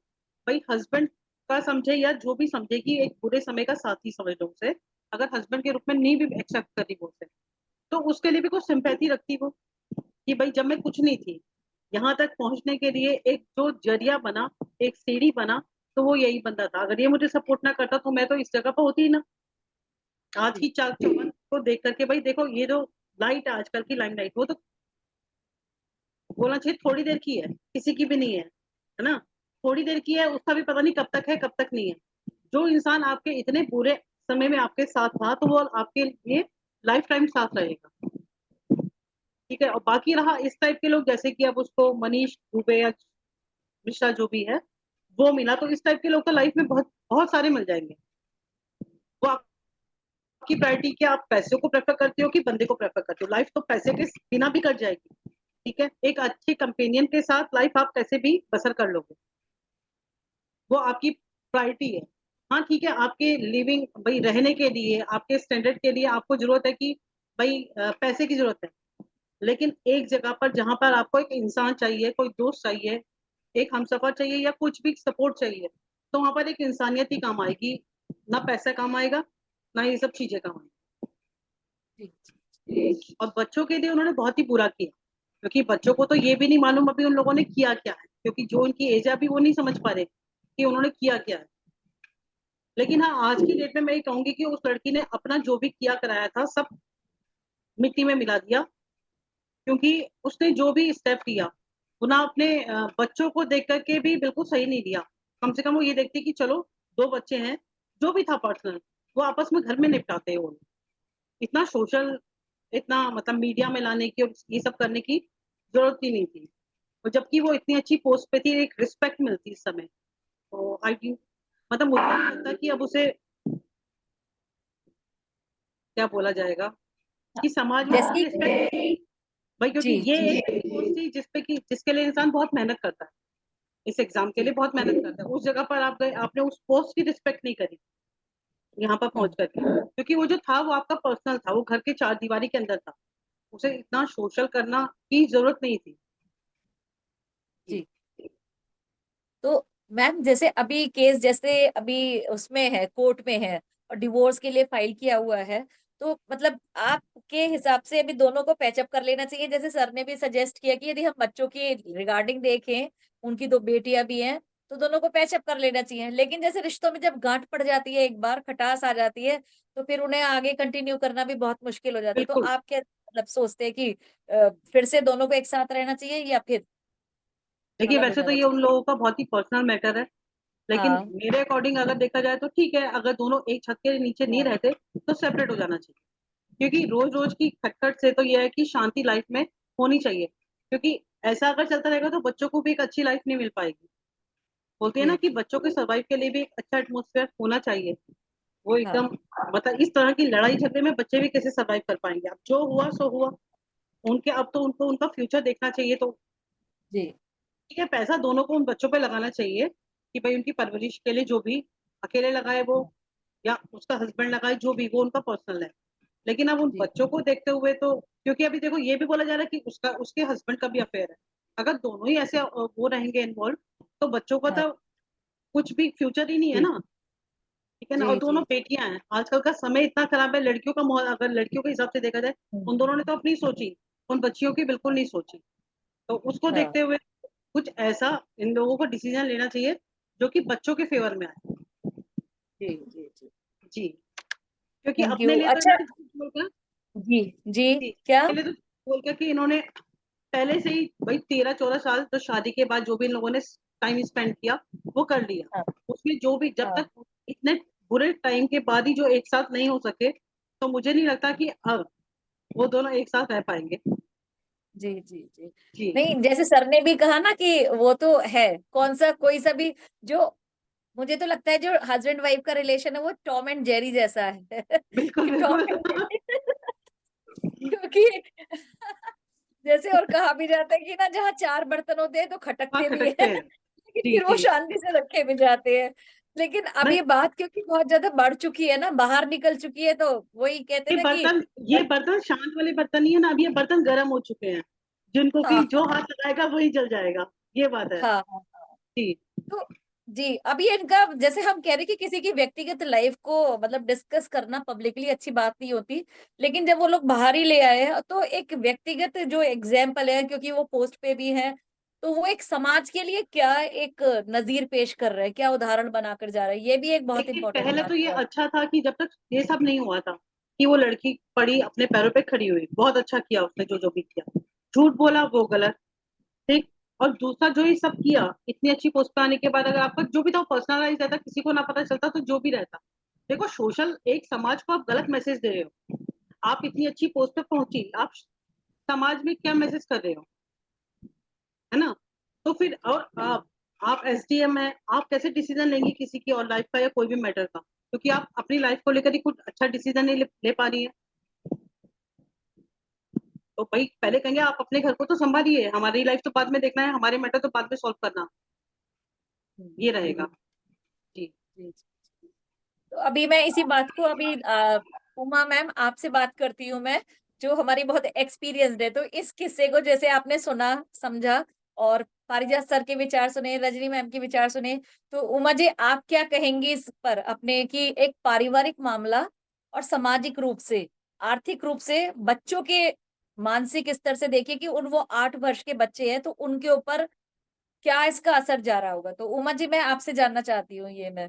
भाई हस्बैंड का समझे या जो भी समझे कि एक बुरे समय का साथी समझ लो उसे, अगर हस्बैंड के रूप में नहीं भी एक्सेप्ट करी वो उसे, तो उसके लिए भी कुछ सिंपैथी रखती वो, कि भाई जब मैं कुछ नहीं थी, यहाँ तक पहुंचने के लिए एक जो जरिया बना, एक सीढ़ी बना, तो वो यही बंदा था। अगर ये मुझे सपोर्ट ना करता तो मैं तो इस जगह पर होती ही ना। आज की चाल चलन को देख करके भाई देखो, ये जो लाइट है आजकल की लाइम लाइट, वो तो बोलना चाहिए थोड़ी देर की है, किसी की भी नहीं है ना। थोड़ी देर की है, उसका भी पता नहीं कब तक है कब तक नहीं है। जो इंसान आपके इतने बुरे समय में आपके साथ था, तो वो आपके लिए लाइफ टाइम साथ रहेगा। ठीक है। और बाकी रहा इस टाइप के लोग, जैसे कि अब उसको मनीष दुबे या मिश्रा जो भी है वो मिला, तो इस टाइप के लोग तो लाइफ में बहुत बहुत सारे मिल जाएंगे। वो आपकी प्रायोरिटी क्या, आप पैसे को प्रेफर करते हो कि बंदे को प्रेफर करते हो? लाइफ तो पैसे के बिना भी कट जाएगी। ठीक है, एक अच्छे कंपेनियन के साथ लाइफ आप कैसे भी बसर कर लोगे, वो आपकी प्रायोरिटी है। हाँ ठीक है, आपके लिविंग भाई रहने के लिए, आपके स्टैंडर्ड के लिए आपको जरूरत है कि भाई पैसे की जरूरत है, लेकिन एक जगह पर जहां पर आपको एक इंसान चाहिए, कोई दोस्त चाहिए, एक हमसफर चाहिए, या कुछ भी सपोर्ट चाहिए, तो वहां पर एक इंसानियत ही काम आएगी, ना पैसा काम आएगा, ना ये सब चीजें काम आएगी। और बच्चों के लिए उन्होंने बहुत ही बुरा किया, क्योंकि बच्चों को तो ये भी नहीं मालूम अभी उन लोगों ने किया क्या है, क्योंकि जो उनकी एज है अभी वो नहीं समझ पा रहे कि उन्होंने किया क्या है। लेकिन हाँ, आज की डेट में मैं ये कहूंगी कि उस लड़की ने अपना जो भी किया कराया था सब मिट्टी में मिला दिया, क्योंकि उसने जो भी स्टेप लिया वो ना अपने बच्चों को देख करके भी बिल्कुल सही नहीं दिया। कम से कम वो ये देखती कि चलो दो बच्चे हैं, जो भी था पर्सनल वो आपस में घर में निपटाते हो। इतना सोशल, इतना मतलब मीडिया में लाने की और ये सब करने की जरूरत ही नहीं थी। और जबकि वो इतनी अच्छी पोस्ट पे थी, एक रिस्पेक्ट मिलती इस समय। तो आई थिंक, मतलब मुझे नहीं लगता कि अब उसे क्या बोला जाएगा, कि समाज में जैसे उसकी रिस्पेक्ट, भाई क्योंकि जी ये जी एक पोस्ट थी जिसपे कि जिसके लिए इंसान बहुत मेहनत करता है, इस एग्जाम के लिए बहुत मेहनत करता है, उस जगह पर आप गए, आपने उस पोस्ट की रिस्पेक्ट नहीं करी यहाँ पर पहुंच करके, क्योंकि वो जो था वो आपका पर्सनल था, वो घर के चार दीवारी के अंदर था, उसे इतना सोशल करना की जरूरत नहीं थी। जी। तो मैम जैसे अभी केस जैसे अभी उसमें है, कोर्ट में है, और डिवोर्स के लिए फाइल किया हुआ है, तो मतलब आपके हिसाब से अभी दोनों को पैचअप कर लेना चाहिए? जैसे सर ने भी सजेस्ट किया कि यदि हम बच्चों के रिगार्डिंग देखें, उनकी दो बेटियां भी हैं, तो दोनों को पैचअप कर लेना चाहिए। लेकिन जैसे रिश्तों में जब गांठ पड़ जाती है, एक बार खटास आ जाती है, तो फिर उन्हें आगे कंटिन्यू करना भी बहुत मुश्किल हो जाता है। तो बिल्कुल। आप क्या मतलब सोचते हैं कि फिर से दोनों को एक साथ रहना चाहिए या फिर देखिए अलग हो वैसे तो जाना ये चाहिए? उन लोगों का बहुत ही पर्सनल मैटर है, लेकिन हाँ मेरे अकॉर्डिंग अगर देखा जाए तो ठीक है, अगर दोनों एक छत के नीचे नहीं हाँ रहते तो सेपरेट हो जाना चाहिए। क्योंकि रोज रोज की खटखट से तो यह है कि शांति लाइफ में होनी चाहिए, क्योंकि ऐसा अगर चलता रहेगा तो बच्चों को भी एक अच्छी लाइफ नहीं मिल पाएगी। बोलते हैं ना जी कि जी बच्चों के सर्वाइव के लिए भी एक अच्छा एटमोसफेयर होना चाहिए। वो हाँ एकदम मतलब इस तरह की लड़ाई झगड़े में बच्चे भी कैसे सर्वाइव कर पाएंगे? अब जो हुआ सो हुआ। उनके अब तो उनको उनका फ्यूचर देखना चाहिए, तो जी ठीक है, पैसा दोनों को उन बच्चों पे लगाना चाहिए कि भाई उनकी परवरिश के लिए जो भी अकेले लगाए वो या उसका हस्बैंड लगाए, जो भी, वो उनका पर्सनल है। लेकिन अब उन जी बच्चों को देखते हुए तो, क्योंकि अभी देखो ये भी बोला जा रहा है कि उसका उसके हस्बैंड का भी अफेयर है। अगर दोनों ही ऐसे वो रहेंगे इन्वॉल्व, तो बच्चों का हाँ तो कुछ भी फ्यूचर ही नहीं है जी ना। ठीक है ना? जी और जी दोनों बेटियां हैं, आजकल का समय इतना खराब है, लड़कियों का माहौल अगर लड़कियों के हिसाब से देखा जाए, उन दोनों ने तो अपनी सोची, उन बच्चियों की बिल्कुल नहीं सोची। तो उसको हाँ देखते हुए कुछ ऐसा इन लोगों को डिसीजन लेना चाहिए जो कि बच्चों के फेवर में आए। जी जी जी जी। क्योंकि थैंक अपने यू। लिए तो अच्छा इन्होंने झूठ बोलकर, जी जी जी, क्या? अपने लिए तो झूठ बोलकर कि इन्होंने पहले से ही भाई 13-14 साल तो शादी के बाद जो भी इन लोगों ने टाइम स्पेंड किया वो कर लिया। हाँ उसमें जो भी जब हाँ तक इतने बुरे टाइम के बाद ही जो एक साथ नहीं हो सके, तो मुझे नहीं लगता कि अब वो दोनों एक साथ रह पाएंगे। जी जी जी। जी। नहीं, जैसे सर ने भी कहा ना कि वो तो है, कौन सा कोई सा भी जो, मुझे तो लगता है जो हस्बैंड वाइफ का रिलेशन है वो टॉम एंड जेरी जैसा है बिल्कुल कि टॉम बिल्कुल। एंड जेरी क्योंकि जैसे और कहा भी जाता है कि ना जहाँ चार बर्तन होते हैं तो हाँ, खटकते भी खटकते है हैं। लेकिन जी फिर वो जी। शांति से रखे भी जाते हैं। लेकिन अब नहीं, ये बात क्योंकि बहुत ज्यादा बढ़ चुकी है ना, बाहर निकल चुकी है, तो वही कहते हैं ये ना कि बर्तन ये बर्तन शांत वाले बर्तन नहीं है ना, अब ये बर्तन गर्म हो चुके हैं, जिनको कि हाँ जो हाथ लगाएगा वही जल जाएगा। ये बात है। हाँ हाँ हाँ। जी। तो जी, अभी इनका जैसे हम कह रहे कि किसी की व्यक्तिगत लाइफ को मतलब डिस्कस करना पब्लिकली अच्छी बात नहीं होती, लेकिन जब वो लोग बाहर ही ले आए हैं तो एक व्यक्तिगत जो एग्जाम्पल है, क्योंकि वो पोस्ट पे भी है, तो वो एक समाज के लिए क्या एक नजीर पेश कर रहे हैं, क्या उदाहरण बनाकर जा रहे हैं, ये भी एक बहुत देखिए इंपॉर्टेंट पहले बात तो ये है। अच्छा था कि जब तक ये सब नहीं हुआ था कि वो लड़की पड़ी अपने पैरों पे खड़ी हुई, बहुत अच्छा किया उसने जो जो भी किया। झूठ बोला वो गलत। ठीक। और दूसरा जो ये सब किया इतनी अच्छी पोस्ट पे आने के बाद, अगर आपका जो भी था पर्सनलाइज रहता, किसी को ना पता चलता, तो जो भी रहता। देखो सोशल एक समाज को आप गलत मैसेज दे रहे हो। आप इतनी अच्छी पोस्ट पे पहुंची, आप समाज में क्या मैसेज कर रहे हो? है ना? तो फिर और आप एसडीएम है, आप कैसे डिसीजन लेंगे किसी की और लाइफ का या कोई भी मैटर का, क्योंकि आप अपनी लाइफ को लेकर ही कुछ अच्छा डिसीजन नहीं ले पा रही है। तो भाई पहले कहेंगे आप अपने घर को तो संभालिए, हमारी लाइफ तो बाद में देखना है, हमारे मैटर तो बाद में सॉल्व करना। ये रहेगा। जी। जी जी। तो अभी मैं इसी बात को अभी उमा मैम आपसे बात करती हूँ मैं, जो हमारी बहुत एक्सपीरियंस्ड है, तो इस किस्से को जैसे आपने सुना समझा और पारिजात सर के विचार सुने, रजनी मैम के विचार सुने, तो उमा जी आप क्या कहेंगी इस पर अपने कि एक पारिवारिक मामला और सामाजिक रूप से, आर्थिक रूप से बच्चों के मानसिक स्तर से देखिए कि उन वो 8 वर्ष के बच्चे हैं तो उनके ऊपर क्या इसका असर जा रहा होगा, तो उमा जी मैं आपसे जानना चाहती हूँ ये मैं।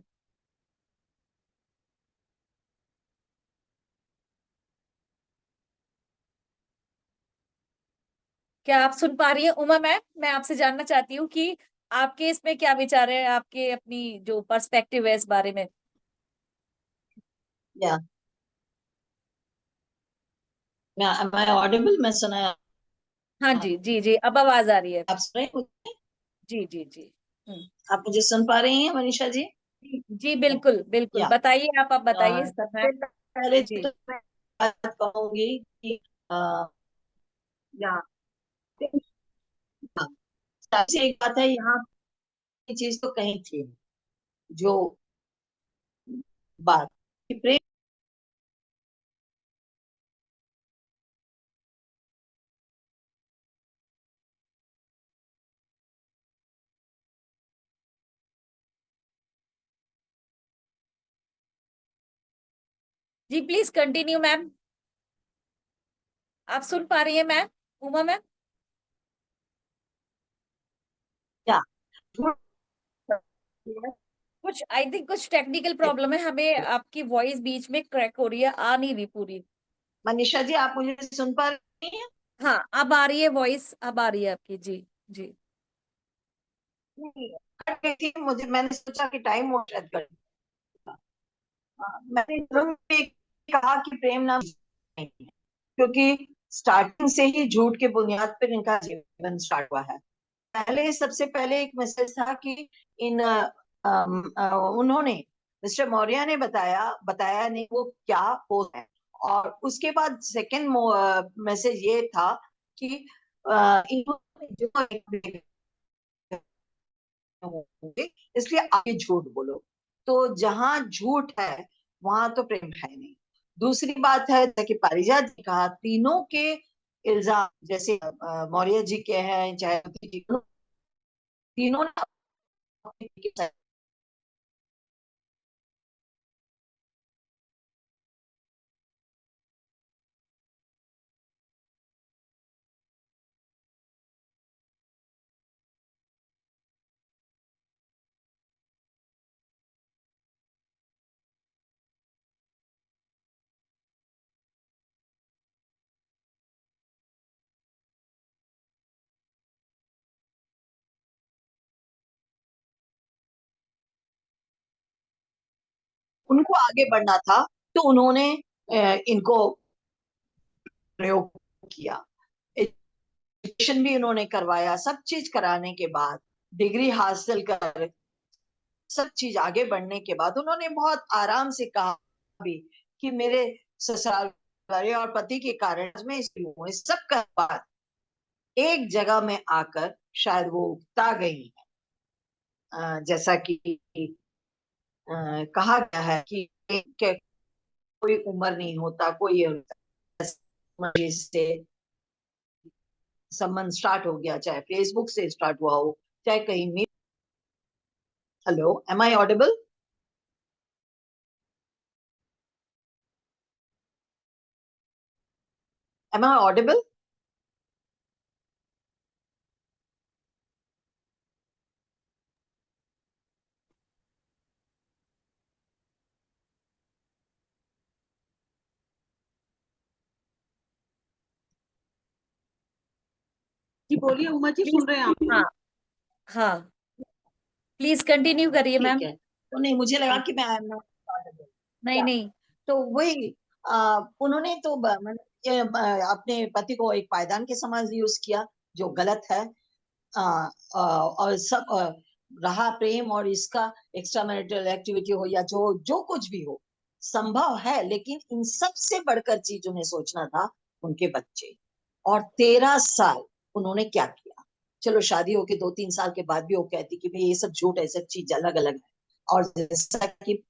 क्या आप सुन पा रही हैं उमा मैम? मैं आपसे जानना चाहती हूँ कि आपके इसमें क्या विचार है, आपके अपनी जो पर्सपेक्टिव है इस बारे में। या मैं am I audible? मैं सुना हाँ जी जी जी, अब आवाज आ रही है। आप सुन रहे हैं मुझे? जी जी जी। आप मुझे सुन पा रही हैं मनीषा जी? जी जी, बिल्कुल बिल्कुल, या बताइए, आप बताइए सबसे पहले जी तो मैं बात कहूंगी कि अ, या हाँ, सबसे एक बात है यहाँ की चीज तो कहीं थी जो बात कि प्रेम। जी, प्लीज कंटिन्यू मैम, आप सुन पा रही है मैम, उमा मैम? या कुछ आई थिंक कुछ टेक्निकल प्रॉब्लम है, हमें आपकी वॉइस बीच में क्रैक हो रही है, आ नहीं रही पूरी। मनीषा जी, आप मुझे सुन पा रही हैं? हाँ, अब आ रही है वॉइस, अब आ रही है आपकी। जी जी। नहीं, कट गई थी, मुझे मैंने सोचा कि टाइम हो शायद कट। मैंने शुरू में कहा कि प्रेम नाम नहीं है, क्योंकि स्टार्टिंग से ही झूठ के बुनियाद पर इनका जीवन स्टार्ट हुआ है। पहले सबसे पहले एक मैसेज था कि इन उन्होंने मिस्टर मौर्य ने बताया बताया नहीं वो क्या पोस्ट है। और उसके बाद सेकंड मैसेज ये था कि इन्होंने जो होंगे, इसलिए आगे झूठ बोलो। तो जहां झूठ है वहां तो प्रेम है नहीं। दूसरी बात है, जैसे कि पारिजात ने कहा, तीनों के इल्जाम, जैसे मौर्य जी के हैं चाहे जी, तीनों ने अपनी उनको आगे बढ़ना था, तो उन्होंने इनको प्रयोग किया। एजुकेशन भी उन्होंने करवाया, सब चीज कराने के बाद, डिग्री हासिल कर, सब चीज आगे बढ़ने के बाद उन्होंने बहुत आराम से कहा भी कि मेरे ससुराल वाले और पति के कारण मैं इसलिए हूँ। इस सब का बाद एक जगह में आकर शायद वो उगता गई है। जैसा कि कहा गया है कि कोई उम्र नहीं होता, कोई से संबंध स्टार्ट हो गया, चाहे फेसबुक से स्टार्ट हुआ हो, चाहे कहीं भी। Hello, am I audible? Am I audible? जी बोलिए उमा जी, सुन रहे हैं आप? हाँ हाँ, प्लीज कंटिन्यू करिए ठीक मैम। है, तो नहीं, मुझे लगा कि मैं आई एम नॉट ऑडिबल। नहीं नहीं। तो वही उन्होंने तो अपने पति को एक पायदान के समान यूज किया, जो गलत है। और सब रहा प्रेम और इसका एक्स्ट्रा मैरिटल एक्टिविटी हो या जो जो कुछ भी हो, संभव है, लेकिन इन सब से बढ़कर चीज उन्हें सोचना था उनके बच्चे। और 13 साल उन्होंने क्या किया? चलो, शादी होके 2-3 साल के बाद भी वो कहती कि भाई ये सब झूठ है, सब चीज अलग अलग है। और जैसा कि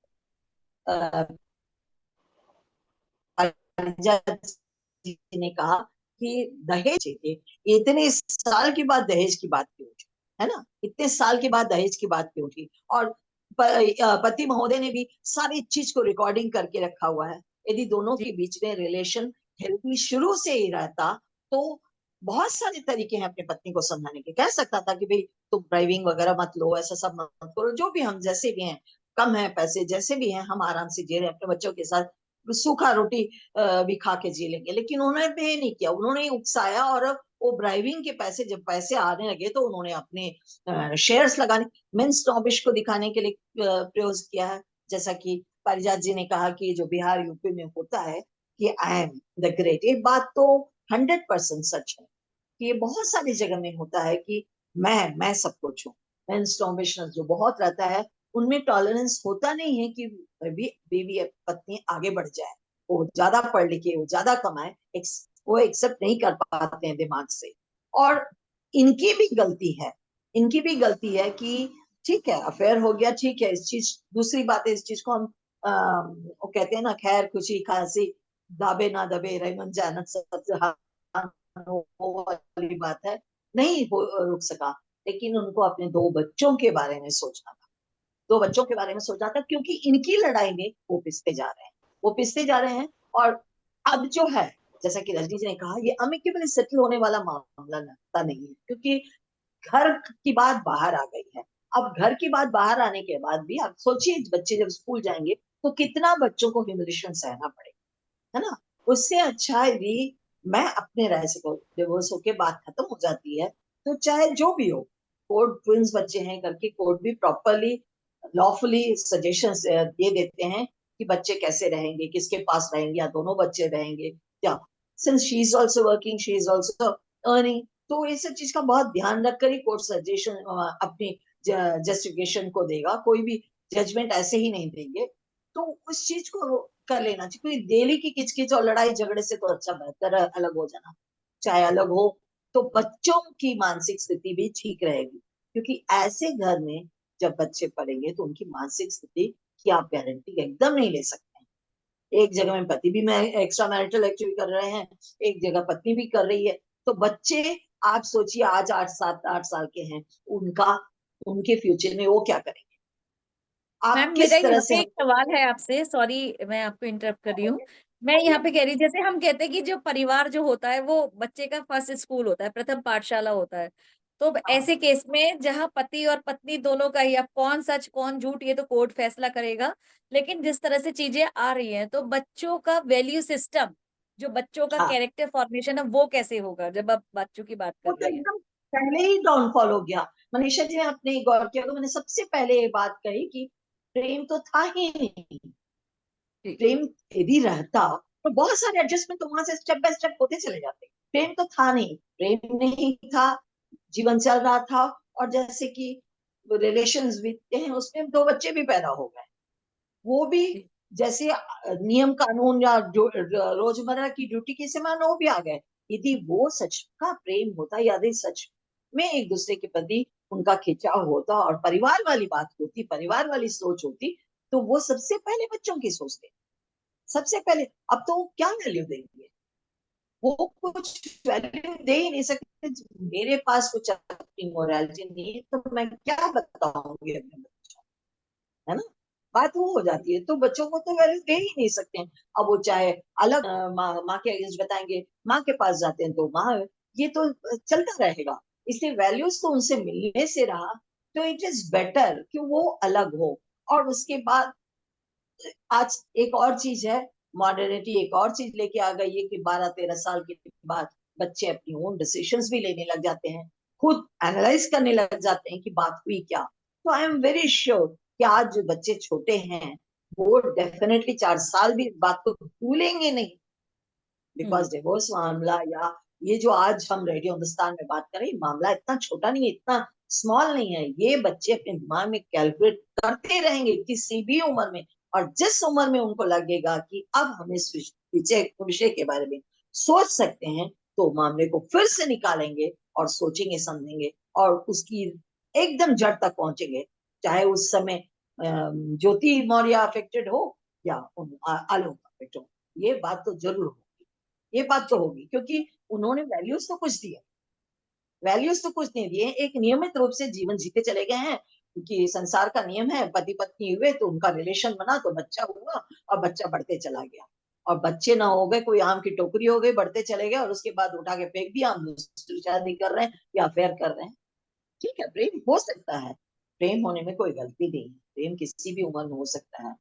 जी ने कहा कि दहेज चाहिए, इतने साल के बाद दहेज की बात क्यों उठी? है ना, इतने साल के बाद दहेज की बात क्यों उठी? और पति महोदय ने भी सारी चीज को रिकॉर्डिंग करके रखा हुआ है। यदि दोनों जी के बीच में रिलेशन हेल्थी शुरू से ही रहता, तो बहुत सारे तरीके हैं अपने पत्नी को समझाने के। कह सकता था कि भाई तुम ड्राइविंग वगैरह मत लो, ऐसा सब मत करो, जो भी हम जैसे भी हैं, कम है पैसे, जैसे भी हैं, हम आराम से जी रहे हैं अपने बच्चों के साथ, सूखा रोटी भी खा के जी लेंगे। लेकिन उन्होंने ये नहीं किया, उन्होंने उकसाया। और वो ड्राइविंग के पैसे जब पैसे आने लगे, तो उन्होंने अपने शेयर्स लगाने, मेन स्नॉबिश को दिखाने के लिए प्रयोग किया है। जैसा कि पारिजात जी ने कहा कि जो बिहार यूपी में होता है कि आई एम द ग्रेट, ये बात तो 100% सच है कि ये बहुत सारी जगह में होता है कि मैं सब कुछ हूँ। मेन स्नॉबिश जो बहुत रहता है, उनमें टॉलरेंस होता नहीं है कि बीवी पत्नी आगे बढ़ जाए, वो ज्यादा पढ़ लिखे, वो ज्यादा कमाए, वो एक्सेप्ट नहीं कर पाते हैं दिमाग से। और इनकी भी गलती है, इनकी भी गलती है कि ठीक है, अफेयर हो गया, ठीक है, इस चीज, दूसरी बात है, इस चीज को हम वो कहते हैं ना, खैर खुशी खांसी, दाबे ना दबे रहीमन जानत सबसे, वो वाली बात है। नहीं रुक सका, लेकिन उनको अपने 2 बच्चों के बारे में सोचना था। 2 बच्चों के बारे में सोचा था, क्योंकि इनकी लड़ाई में वो पिसते जा रहे हैं, वो पिसते जा रहे हैं। और अब जो है, जैसा कि रजनी जी ने कहा, ये अमिकेबली सेटल होने वाला मामला लगता नहीं है, क्योंकि घर की बात बाहर आ गई है। अब घर की बात बाहर आने के बाद भी आप सोचिए, बच्चे जब स्कूल जाएंगे तो कितना बच्चों को ह्यूमिलिएशन सहना पड़ेगा, है ना। उससे अच्छा है भी, मैं अपने राय से कहूँ, डिवोर्स होके बात खत्म हो जाती है तो चाहे जो भी हो, कोर्ट, ट्विंस बच्चे हैं करके कोर्ट भी प्रॉपरली लॉफुली सजेशन ये देते हैं कि बच्चे कैसे रहेंगे, किसके पास रहेंगे, या दोनों बच्चे रहेंगे क्या, since she is also working, she is also earning, तो ये सब चीज का बहुत ध्यान रखकर ही कोर्ट सजेशन अपनी जस्टिफिकेशन को देगा, कोई भी जजमेंट ऐसे ही नहीं देंगे। तो उस चीज को कर लेना चाहिए, क्योंकि डेली की किचकिच और लड़ाई झगड़े से तो अच्छा बेहतर है अलग हो जाना। चाहे अलग हो तो बच्चों की मानसिक स्थिति भी ठीक रहेगी, क्योंकि ऐसे घर में जब बच्चे पढ़ेंगे तो उनकी मानसिक स्थिति की आप गारंटी एकदम नहीं ले सकते हैं। एक जगह में पति भी मैं एक्स्ट्रा मैरिटल एक्टिविटी कर रहे हैं, एक जगह पत्नी भी कर रही है, तो बच्चे, आप सोचिए आज 8 7 8 साल के हैं, उनका, उनके फ्यूचर में वो क्या करेंगे, आप मैम मेरा किस तरह यहाँ से पे हम। एक सवाल है आपसे, सॉरी मैं आपको इंटरप्ट कर रही हूँ। मैं यहाँ पे कह रही, जैसे हम कहते हैं कि जो परिवार जो होता है वो बच्चे का फर्स्ट स्कूल होता है, प्रथम पाठशाला होता है। तो अब ऐसे केस में जहाँ पति और पत्नी दोनों का ही, अब कौन सच कौन झूठ ये तो कोर्ट फैसला करेगा, लेकिन जिस तरह से चीजें आ रही हैं तो बच्चों का वैल्यू सिस्टम, जो बच्चों का हाँ, कैरेक्टर फॉर्मेशन है वो कैसे होगा, जब आप बच्चों की बात वो कर तो रही हैं। एकदम पहले ही डाउनफॉल हो गया। मनीषा जी, आपने गौर किया तो मैंने सबसे पहले ये बात कही कि प्रेम तो था ही नहीं। जी प्रेम यदि रहता तो बहुत सारे एडजस्टमेंट तो वहां से स्टेप बाय स्टेप होते चले जाते। प्रेम तो था नहीं, प्रेम नहीं था, जीवन चल रहा था, और जैसे कि रिलेशंस बीतते हैं उसमें 2 बच्चे भी पैदा हो गए, वो भी जी जैसे नियम कानून या रोजमर्रा की ड्यूटी के समान वो भी आ गए। यदि वो सच का प्रेम होता, यदि सच में एक दूसरे के प्रति उनका खिंचाव होता और परिवार वाली बात होती, परिवार वाली सोच होती, तो वो सबसे पहले बच्चों की सोचते, सबसे पहले। अब तो वो क्या वैल्यू देंगे, वो कुछ वैल्यू दे ही नहीं सकते। मेरे पास कुछ अपनी मोरालिटी नहीं है तो मैं क्या बताऊंगी अपने बच्चों को, है ना। बात वो हो जाती है, तो बच्चों को तो वैल्यू दे ही नहीं सकते हैं। अब वो चाहे अलग माँ के अगेंस्ट बताएंगे, माँ के पास जाते हैं तो माँ, ये तो चलता रहेगा। इसलिए वैल्यूज तो उनसे मिलने से रहा, तो इट इज बेटर कि वो अलग हो। और उसके बाद आज एक और चीज है, मॉडर्निटी एक और चीज लेके आ गई है कि 12 13 साल के बाद बच्चे अपनी ओन डिसीजंस भी लेने लग जाते हैं, खुद एनालाइज करने लग जाते हैं कि बात हुई क्या। तो आई एम वेरी श्योर कि आज जो बच्चे छोटे हैं वो डेफिनेटली 4 साल भी इस बात को भूलेंगे नहीं, बिकॉज हम्म डिवोर्स मामला या ये जो आज हम रेडियो हिंदुस्तान में बात करें, मामला इतना छोटा नहीं है, इतना स्मॉल नहीं है। ये बच्चे अपने दिमाग में कैलकुलेट करते रहेंगे किसी भी उम्र में, और जिस उम्र में उनको लगेगा कि अब हम इस विषय के बारे में सोच सकते हैं, तो मामले को फिर से निकालेंगे और सोचेंगे, समझेंगे, और उसकी एकदम जड़ तक पहुंचेंगे। चाहे उस समय ज्योति मौर्य अफेक्टेड हो या आलोक अफेक्टेड हो, ये बात तो जरूर हो, ये बात तो होगी, क्योंकि उन्होंने वैल्यूज तो कुछ दिए, वैल्यूज तो कुछ नहीं दिए, एक नियमित रूप से जीवन जीते चले गए हैं। क्योंकि संसार का नियम है, पति पत्नी हुए तो उनका रिलेशन बना तो बच्चा हुआ, और बच्चा बढ़ते चला गया। और बच्चे ना हो गए, कोई आम की टोकरी हो गई, बढ़ते चले गए, और उसके बाद उठा के फेंक दिया, हम दूसरी शादी कर रहे हैं या अफेयर कर रहे हैं। ठीक है, प्रेम हो सकता है, प्रेम होने में कोई गलती नहीं है, प्रेम किसी भी उम्र में हो सकता है।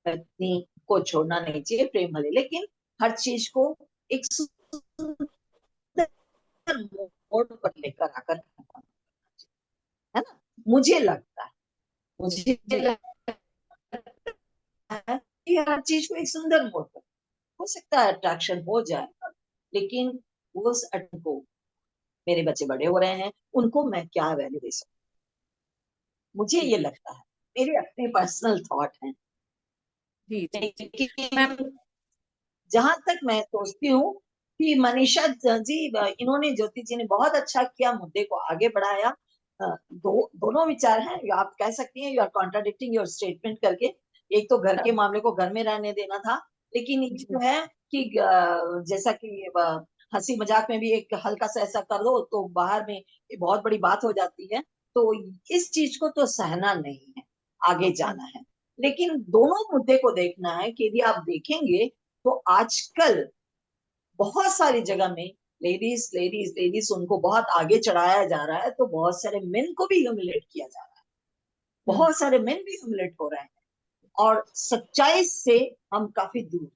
पत्नी को छोड़ना नहीं चाहिए, प्रेम भले, लेकिन हर चीज को एक मोड़ पर लेकर आकर, है ना, मुझे लगता है, मुझे जी लगता है कि हर चीज को एक सुंदर मोड़ पर, हो सकता है अट्रैक्शन हो जाए, लेकिन उस को, मेरे बच्चे बड़े हो रहे हैं, उनको मैं क्या वैल्यू दे सकती हूँ, मुझे जी ये लगता है, मेरे अपने पर्सनल थॉट हैं। जी जी जी मैम। लेकिन जहां तक मैं सोचती हूँ कि मनीषा जी, इन्होंने, ज्योति जी ने बहुत अच्छा किया, मुद्दे को आगे बढ़ाया। दोनों विचार हैं, आप कह सकती हैं you are contradicting your statement करके। एक तो घर के मामले को घर में रहने देना था, लेकिन ये जी जो है कि जैसा कि हंसी मजाक में भी एक हल्का सा ऐसा कर दो तो बाहर में ये बहुत बड़ी बात हो जाती है। तो इस चीज को तो सहना नहीं है, आगे जाना है। लेकिन दोनों मुद्दे को देखना है कि यदि आप देखेंगे तो आजकल बहुत सारी जगह में लेडीज लेडीज लेडीज उनको बहुत आगे चढ़ाया जा रहा है, तो बहुत सारे मेन को भी ह्यूमिलेट किया जा रहा है। बहुत सारे मेन भी ह्यूमिलेट हो रहे हैं और सच्चाई से हम काफी दूर।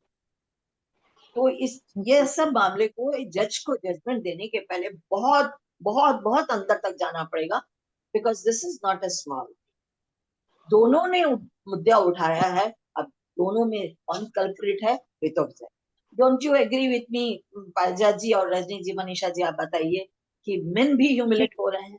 तो इस ये सब मामले को जज को जजमेंट देने के पहले बहुत बहुत बहुत अंदर तक जाना पड़ेगा, because this is not a small. दोनों ने मुद्दा उठाया है, अब दोनों में कौन कल्प्रिट है वे तो don't you agree with me Payaja ji और रजनी जी, मनीषा जी, आप बताइए कि मेन भी ह्यूमिलेट हो रहे हैं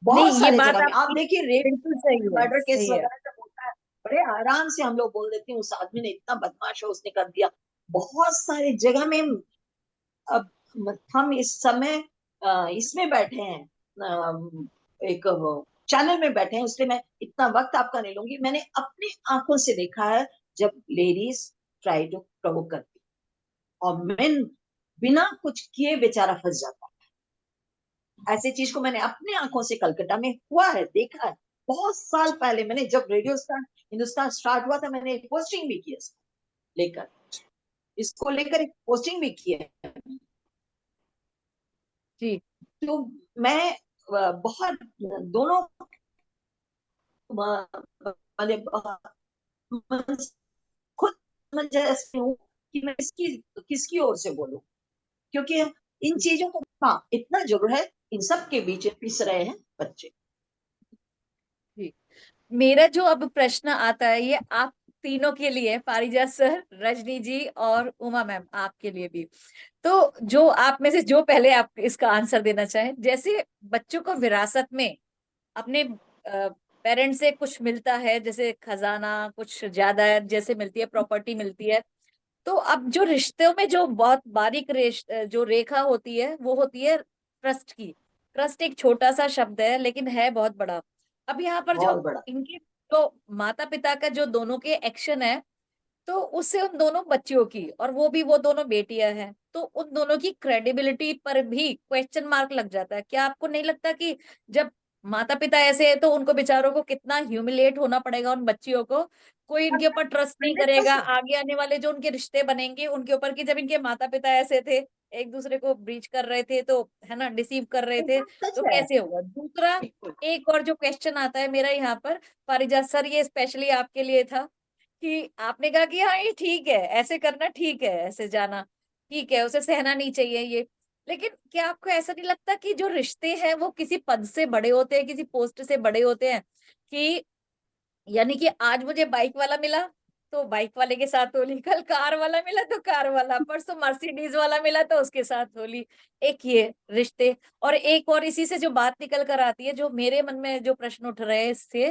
बहुत नहीं, ये सारे बात जगह में। आप आपकी देखिए रेप बिल्कुल सही है, मर्डर केस सही है। वगैरह जब होता है, बड़े आराम से हम लोग बोल देते हैं उस आदमी ने इतना बदमाश है उसने कर दिया। बहुत सारी जगह में अब हम इस समय इसमें बैठे हैं, एक चैनल में बैठे हैं, उसलिए मैं इतना वक्त आपका नहीं लूंगी। मैंने अपनी आंखों से देखा है जब लेडीज ट्राई टू प्रोवोक करती और मेन बिना कुछ किए बेचारा फंस जाता है। ऐसी चीज को मैंने अपनी आंखों से कलकत्ता में हुआ है, देखा है। बहुत साल पहले मैंने जब रेडियो हिंदुस्तान स्टार्ट हुआ था, मैंने एक पोस्टिंग भी की लेकर, इसको लेकर एक पोस्टिंग भी की है। जी तो मैं बहुत दोनों मतलब खुद समझ ऐसी हूँ कि मैं किसकी ओर से बोलूं, क्योंकि इन चीजों को हाँ इतना जरूर है, इन सब के बीच पिस रहे हैं बच्चे। जी। मेरा जो अब प्रश्न आता है ये आप तीनों के लिए, पारिजात सर, रजनी जी और उमा मैम, आपके लिए भी। तो जो आप में से जो पहले आप इसका आंसर देना चाहें, जैसे बच्चों को विरासत में अपने पेरेंट्स से कुछ मिलता है, जैसे खजाना कुछ ज्यादा है, जैसे मिलती है प्रॉपर्टी मिलती है, तो अब जो रिश्तों में जो बहुत बारीक जो रेखा होती है वो होती है ट्रस्ट की। ट्रस्ट एक छोटा सा शब्द है लेकिन है बहुत बड़ा। अब यहाँ पर जो बहुत बड़ा। इनके जो माता पिता का जो दोनों के एक्शन है, तो उससे उन दोनों बच्चियों की, और वो भी वो दोनों बेटियां हैं, तो उन दोनों की क्रेडिबिलिटी पर भी क्वेश्चन मार्क लग जाता है। क्या आपको नहीं लगता कि जब माता पिता ऐसे है तो उनको बेचारों को कितना ह्यूमिलेट होना पड़ेगा उन बच्चियों को? कोई इनके ऊपर ट्रस्ट नहीं करेगा, 100%। आगे आने वाले जो उनके रिश्ते बनेंगे उनके ऊपर, कि जब इनके माता पिता ऐसे थे, एक दूसरे को ब्रीच कर रहे थे, तो है ना, डिसीव कर रहे थे, एकदम सच तो है। कैसे होगा? दूसरा बिल्कुल। एक और जो क्वेश्चन आता है मेरा यहाँ पर, पारिजात सर, ये स्पेशली आपके लिए था, कि आपने कहा कि हाँ ये ठीक है, ऐसे करना ठीक है, ऐसे जाना ठीक है, उसे सहना नहीं चाहिए ये। लेकिन क्या आपको ऐसा नहीं लगता कि जो रिश्ते हैं वो किसी पद से बड़े होते हैं, किसी पोस्ट से बड़े होते हैं? कि यानी कि आज मुझे बाइक वाला मिला तो बाइक वाले के साथ होली, कल कार वाला मिला तो कार वाला, परसों मर्सिडीज वाला मिला तो उसके साथ होली। एक ये रिश्ते, और एक और इसी से जो बात निकल कर आती है, जो मेरे मन में जो प्रश्न उठ रहे हैं इससे,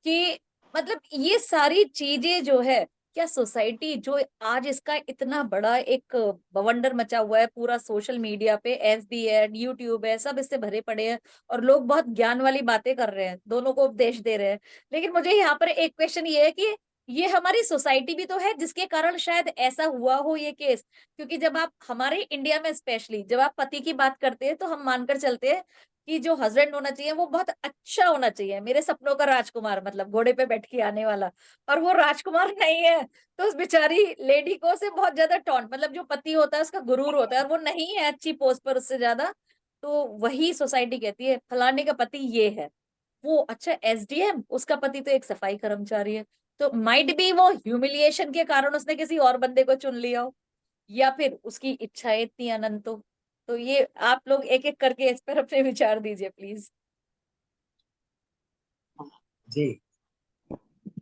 कि मतलब ये सारी चीजें जो है, क्या सोसाइटी जो आज इसका इतना बड़ा एक बवंडर मचा हुआ है, पूरा सोशल मीडिया पे एफबी है, यूट्यूब है, सब इससे भरे पड़े हैं, और लोग बहुत ज्ञान वाली बातें कर रहे हैं, दोनों को उपदेश दे रहे हैं। लेकिन मुझे यहाँ पर एक क्वेश्चन ये है कि ये हमारी सोसाइटी भी तो है जिसके कारण शायद ऐसा हुआ हो ये केस। क्योंकि जब आप हमारे इंडिया में स्पेशली जब आप पति की बात करते हैं, तो हम मानकर चलते हैं कि जो हस्बैंड होना चाहिए वो बहुत अच्छा होना चाहिए, मेरे सपनों का राजकुमार, मतलब घोड़े पे बैठ के आने वाला, और वो राजकुमार नहीं है, तो उस बेचारी लेडी को से बहुत ज्यादा टॉन्ट, मतलब जो पति होता है उसका गुरूर होता है, और वो नहीं है अच्छी पोस्ट पर उससे ज्यादा, तो वही सोसाइटी कहती है फलाने का पति ये है, वो अच्छा एसडीएम, उसका पति तो एक सफाई कर्मचारी है। तो माइट बी वो ह्यूमिलिएशन के कारण उसने किसी और बंदे को चुन लिया हो, या फिर उसकी इच्छाएं इतनी अनंत हो। तो ये आप लोग एक एक करके इस पर अपने विचार दीजिए प्लीज। जी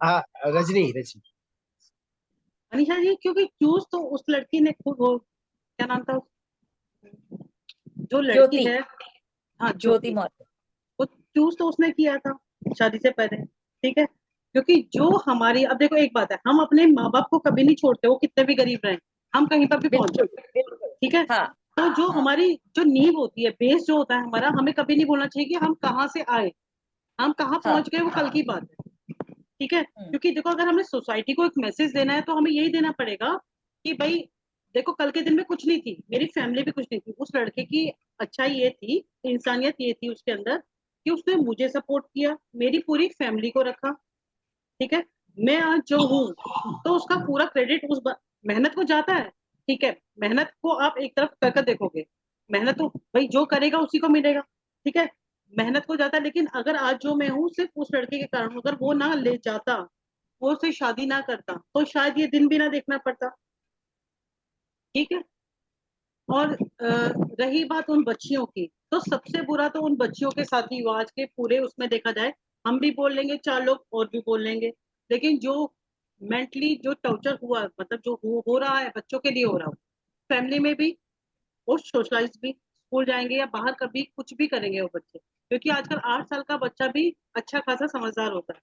हाँ, रजनी रजनी। अनिशा जी, क्योंकि चूज तो उस लड़की ने खुद, वो क्या नाम था जो लड़की ज्योति, है, हाँ ज्योति ज्योति, मौर्य। वो चूज तो उसने किया था शादी से पहले, ठीक है। क्योंकि जो हमारी, अब देखो एक बात है, हम अपने माँ बाप को कभी नहीं छोड़ते, वो कितने भी गरीब रहे, हम कहीं पर भी पहुंच बिल्कुल जाते हैं, बिल्कुल। ठीक है। हाँ तो जो हाँ हमारी जो नींव होती है, बेस जो होता है हमारा, हमें कभी नहीं बोलना चाहिए कि हम कहाँ से आए, हम कहाँ हाँ। पहुंच गए, वो कल की बात है, ठीक है। हम्म, क्योंकि देखो, अगर हमें सोसाइटी को एक मैसेज देना है तो हमें यही देना पड़ेगा कि भाई देखो, कल के दिन में कुछ नहीं थी, मेरी फैमिली भी कुछ नहीं थी, उस लड़के की अच्छाई ये थी, इंसानियत ये थी उसके अंदर, कि उसने मुझे सपोर्ट किया, मेरी पूरी फैमिली को रखा, ठीक है। मैं आज जो हूँ, तो उसका पूरा क्रेडिट मेहनत को जाता है, ठीक है। मेहनत को आप एक तरफ कर देखोगे, मेहनत तो भाई जो करेगा उसी को मिलेगा, ठीक है। मेहनत हो जाता, लेकिन अगर आज जो मैं हूँ सिर्फ उस लड़के के कारण, अगर वो ना ले जाता, वो उससे शादी ना करता, तो शायद ये दिन भी ना देखना पड़ता। ठीक है। और रही बात उन बच्चियों की, तो सबसे बुरा तो उन बच्चियों के साथ ही हुआ आज के पूरे उसमें देखा जाए। हम भी बोल लेंगे, 4 लोग और भी बोल लेंगे, लेकिन जो मेंटली जो टॉर्चर हुआ, मतलब जो हो रहा है बच्चों के लिए हो रहा है, फैमिली में भी, वो सोशलाइज भी, स्कूल जाएंगे या बाहर कभी कुछ भी करेंगे वो बच्चे, क्योंकि आजकल 8 साल का बच्चा भी अच्छा खासा समझदार होता है,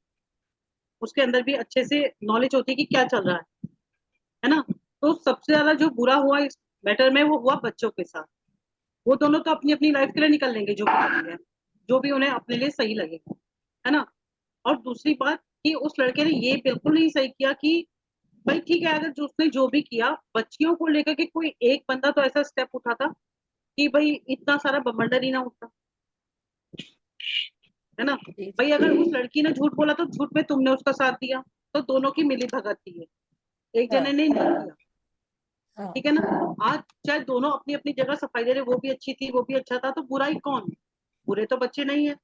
उसके अंदर भी अच्छे से नॉलेज होती है कि क्या चल रहा है ना। तो सबसे ज्यादा जो बुरा हुआ इस मैटर में, वो हुआ बच्चों के साथ। वो दोनों तो अपनी अपनी लाइफ के लिए निकल लेंगे, जो भी करेंगे, जो भी उन्हें अपने लिए सही लगेगा, है ना। और दूसरी बात कि उस लड़के ने ये बिल्कुल नहीं सही किया कि भाई ठीक है, अगर जो उसने जो भी किया बच्चियों को लेकर के, कोई एक बंदा तो ऐसा स्टेप उठाता कि भाई इतना सारा बमंडर ही ना उठता, है ना। जी भाई अगर उस लड़की ने झूठ बोला तो झूठ में तुमने उसका साथ दिया, तो दोनों की मिली भगत थी है, एक जने हाँ ने नहीं किया। हाँ ठीक है ना। आज चाहे दोनों अपनी अपनी जगह सफाई दे रहे, वो भी अच्छी थी वो भी अच्छा था, तो बुराई कौन, बुरे तो बच्चे नहीं है,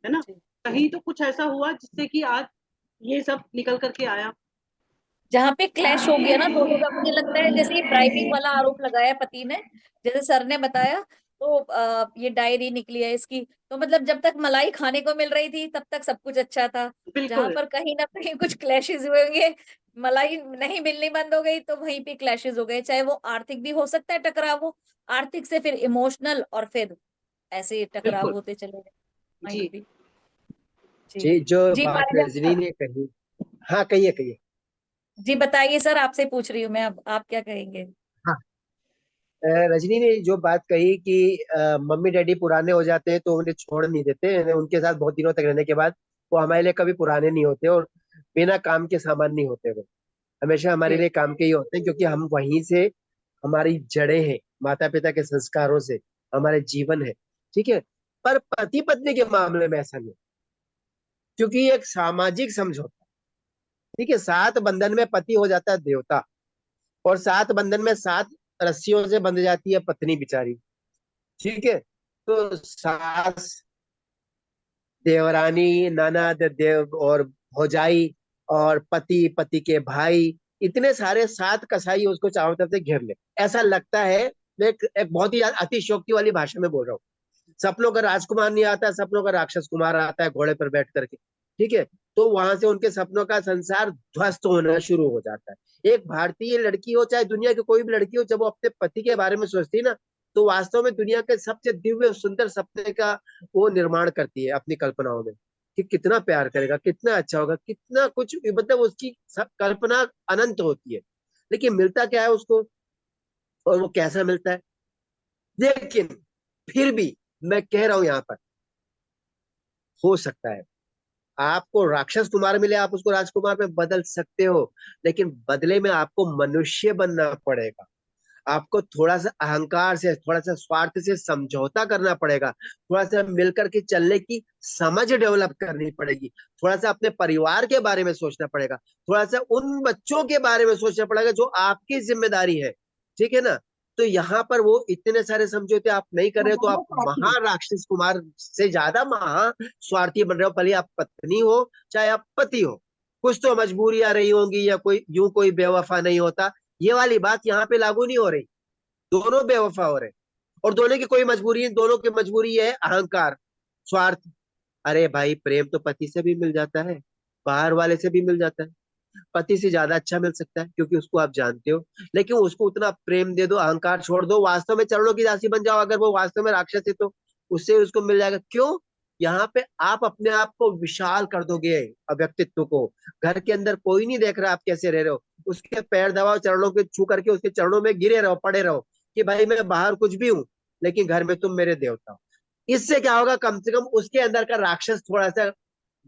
है ना। जी। कहीं तो कुछ ऐसा हुआ जिससे कि आज ये सब निकल करके आया। जहाँ पे क्लैश हो गया ना दोनों का, मुझे लगता है जैसे ये ड्राइविंग वाला आरोप लगाया पति ने, जैसे सर ने बताया, तो ये डायरी निकली है इसकी, तो मतलब जब तक मलाई खाने को मिल रही थी तब तक सब कुछ अच्छा था। जहां बिल्कुल। पर कहीं ना कहीं कुछ क्लैशेस हुए होंगे, मलाई नहीं मिलनी बंद हो गई, तो वहीं पे क्लैशेस हो गए, चाहे वो आर्थिक भी हो सकता है टकराव हो, आर्थिक से फिर इमोशनल, और फिर ऐसे टकराव बिल्कुल। होते चले गए वहीं जी। भी। जी जी, जो जी बात पारिजात रजनी सर। ने कही। हाँ, कहिए कहिए। जी बताइए सर, आपसे पूछ रही हूँ मैं, अब आप क्या कहेंगे। हाँ, रजनी ने जो बात कही कि मम्मी डैडी पुराने हो जाते हैं तो उन्हें छोड़ नहीं देते, उनके साथ बहुत दिनों तक रहने के बाद वो हमारे लिए कभी पुराने नहीं होते, और बिना काम के सामान नहीं होते। वो हमेशा हमारे जी लिए काम के ही होते हैं, क्योंकि हम वहीं से, हमारी जड़ें हैं, माता पिता के संस्कारों से हमारे जीवन है। ठीक है। पर पति पत्नी के मामले में ऐसा नहीं, क्योंकि ये एक सामाजिक समझौता है। ठीक है, सात बंधन में पति हो जाता है देवता, और सात बंधन में सात रस्सियों से बंध जाती है पत्नी बेचारी। ठीक है। तो सास, देवरानी, ननद, देव और भौजाई, और पति, पति के भाई, इतने सारे सात कसाई उसको चारों तरफ से घेर ले। ऐसा लगता है, मैं एक बहुत ही अतिशयोक्ति वाली भाषा में बोल रहा हूँ। सपनों का राजकुमार नहीं आता, सपनों का राक्षस कुमार आता है घोड़े पर बैठ करके। ठीक है। तो वहां से उनके सपनों का संसार ध्वस्त होना शुरू हो जाता है। एक भारतीय लड़की हो चाहे दुनिया की कोई भी लड़की हो, जब वो अपने पति के बारे में सोचती है ना, तो वास्तव में दुनिया के सबसे दिव्य और सुंदर सपने का वो निर्माण करती है अपनी कल्पनाओं में, कि कितना प्यार करेगा, कितना अच्छा होगा, कितना कुछ, मतलब उसकी सब कल्पना अनंत होती है। लेकिन मिलता क्या है उसको, और वो कैसा मिलता है। लेकिन फिर भी मैं कह रहा हूं यहाँ पर, हो सकता है आपको राक्षस कुमार मिले, आप उसको राजकुमार में बदल सकते हो, लेकिन बदले में आपको मनुष्य बनना पड़ेगा। आपको थोड़ा सा अहंकार से, थोड़ा सा स्वार्थ से समझौता करना पड़ेगा, थोड़ा सा मिलकर के चलने की समझ डेवलप करनी पड़ेगी, थोड़ा सा अपने परिवार के बारे में सोचना पड़ेगा, थोड़ा सा उन बच्चों के बारे में सोचना पड़ेगा जो आपकी जिम्मेदारी है। ठीक है ना। तो यहाँ पर वो इतने सारे समझौते आप नहीं कर रहे, तो आप महाराक्षस कुमार से ज्यादा महा स्वार्थी बन रहे हो, भले आप पत्नी हो चाहे आप पति हो। कुछ तो मजबूरियां रही होंगी, या कोई यूं कोई बेवफा नहीं होता, ये वाली बात यहाँ पे लागू नहीं हो रही। दोनों बेवफा हो रहे, और दोनों की कोई मजबूरी नहीं, दोनों की मजबूरी है अहंकार, स्वार्थ। अरे भाई, प्रेम तो पति से भी मिल जाता है, बाहर वाले से भी मिल जाता है, पति से ज्यादा अच्छा मिल सकता है, क्योंकि उसको आप जानते हो। लेकिन उसको उतना प्रेम दे दो, अहंकार छोड़ दो, वास्तव में चरणों की दासी बन जाओ, अगर वो वास्तव में राक्षस है तो उससे उसको मिल जाएगा। क्यों? यहाँ पे आप अपने आप को विशाल कर दोगे, व्यक्तित्व को। घर के अंदर कोई नहीं देख रहा आप कैसे रह रहे हो, उसके पैर दबाओ, चरणों के छू करके उसके चरणों में गिरे रहो, पड़े रहो, कि भाई मैं बाहर कुछ भी हूँ, लेकिन घर में तुम मेरे देवता हो। इससे क्या होगा, कम से कम उसके अंदर का राक्षस थोड़ा सा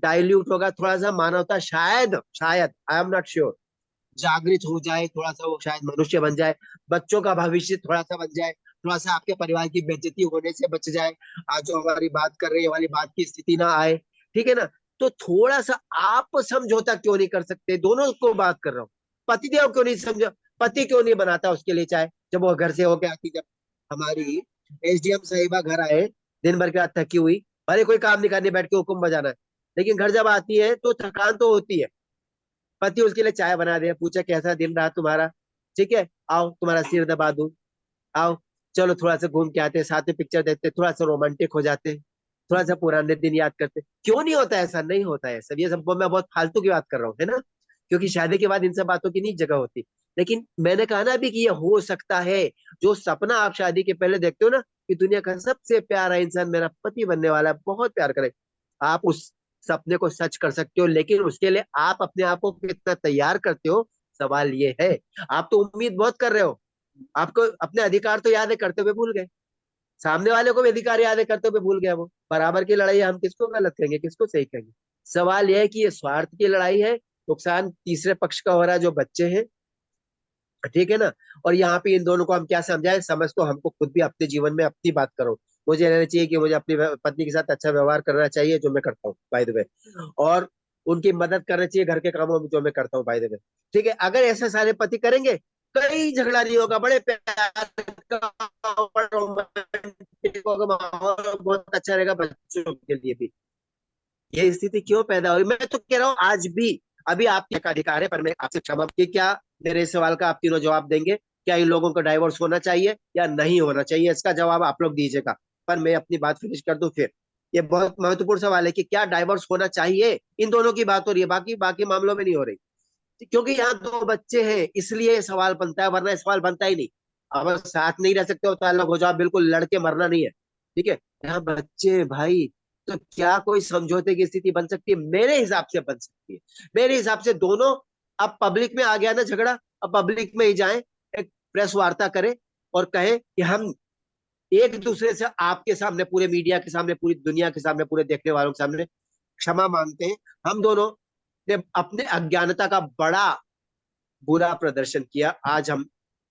डाइल्यूट होगा, थोड़ा सा मानवता शायद, शायद, आई एम नॉट श्योर, जागृत हो जाए, थोड़ा सा वो शायद मनुष्य बन जाए, बच्चों का भविष्य थोड़ा सा बन जाए, थोड़ा सा आपके परिवार की बेइज्जती होने से बच जाए, आज जो हमारी बात कर रही है वाली बात की स्थिति ना आए। ठीक है ना। तो थोड़ा सा आप समझौता क्यों नहीं कर सकते, दोनों को बात कर रहा हूँ। पति देव क्यों नहीं समझो, पति क्यों नहीं बनाता उसके लिए चाय, जब वो घर से होके आती, जब हमारी एसडीएम साहिबा घर आए, दिन भर के बाद थकी हुई, भले कोई काम नहीं करने बैठ के हुक्म बजाना है, लेकिन घर जब आती है तो थकान तो होती है। पति उसके लिए चाय बना दे, पूछा कैसा दिन रहा तुम्हारा, ठीक है आओ तुम्हारा सिर दबा दूं, आओ चलो थोड़ा सा घूम के आते हैं, साथ में पिक्चर देखते हैं, थोड़ा सा रोमांटिक हो जाते हैं, थोड़ा सा पुराने दिन याद करते हैं। क्यों नहीं होता है ऐसा? नहीं होता है सब, ये सब मैं बहुत फालतू की बात कर रहा हूँ, है ना, क्योंकि शादी के बाद इन सब बातों की नहीं जगह होती। लेकिन मैंने कहा ना अभी कि ये हो सकता है। जो सपना आप शादी के पहले देखते हो ना कि दुनिया का सबसे प्यारा इंसान मेरा पति बनने वाला है, बहुत प्यार करे, आप उस सपने को सच कर सकते हो, लेकिन उसके लिए आप अपने आप को कितना तैयार करते हो, सवाल ये है। आप तो उम्मीद बहुत कर रहे हो, आपको अपने अधिकार तो याद है करते हुए भूल गए, सामने वाले को भी अधिकार याद है करते हुए भूल गया। वो बराबर की लड़ाई है, हम किसको गलत कहेंगे किसको सही कहेंगे? सवाल यह है कि ये स्वार्थ की लड़ाई है, नुकसान तीसरे पक्ष का हो रहा है जो बच्चे हैं, ठीक है ना। और यहाँ पे इन दोनों को हम क्या समझाएं, समझ तो हमको खुद भी अपने जीवन में अपनी बात करो। मुझे रहना चाहिए कि मुझे अपनी पत्नी के साथ अच्छा व्यवहार करना चाहिए, जो मैं करता हूँ बाय द वे, और उनकी मदद करना चाहिए घर के कामों में, जो मैं करता हूँ बाय द वे, ठीक है। अगर ऐसे सारे पति करेंगे, कहीं झगड़ा नहीं होगा, बड़े प्यार का बड़ा रोमांटिक होगा माहौल, बहुत अच्छा रहेगा बच्चों के लिए भी। ये स्थिति क्यों पैदा हुई? मैं तो कह रहा हूँ आज भी, अभी आपके का अधिकार है, पर मैं आपसे क्षमा कि क्या मेरे इस सवाल का आप तीनों जवाब देंगे? क्या इन लोगों का डाइवोर्स होना चाहिए या नहीं होना चाहिए? इसका जवाब आप लोग दीजिएगा, पर मैं अपनी बात फिनिश कर दूं फिर। ये बहुत महत्वपूर्ण सवाल है कि क्या डाइवोर्स होना चाहिए, इन दोनों की बात हो रही है, बाकी बाकी मामलों में नहीं हो रही, क्योंकि यहाँ दो बच्चे हैं इसलिए ये सवाल बनता है, वरना ये सवाल बनता ही नहीं। अब साथ नहीं रह सकते हो तो अलग हो जाओ, बिल्कुल लड़के मरना नहीं है, ठीक है। यहाँ बच्चे भाई, तो क्या कोई समझौते की स्थिति बन सकती है? मेरे हिसाब से बन सकती है। मेरे हिसाब से दोनों, अब पब्लिक में आ गया ना झगड़ा, अब पब्लिक में ही जाए, एक प्रेस वार्ता करे और कहे कि हम एक दूसरे से आपके सामने, पूरे मीडिया के सामने, पूरी दुनिया के सामने, पूरे देखने वालों के सामने क्षमा मांगते हैं। हम दोनों ने अपने अज्ञानता का बड़ा बुरा प्रदर्शन किया, आज हम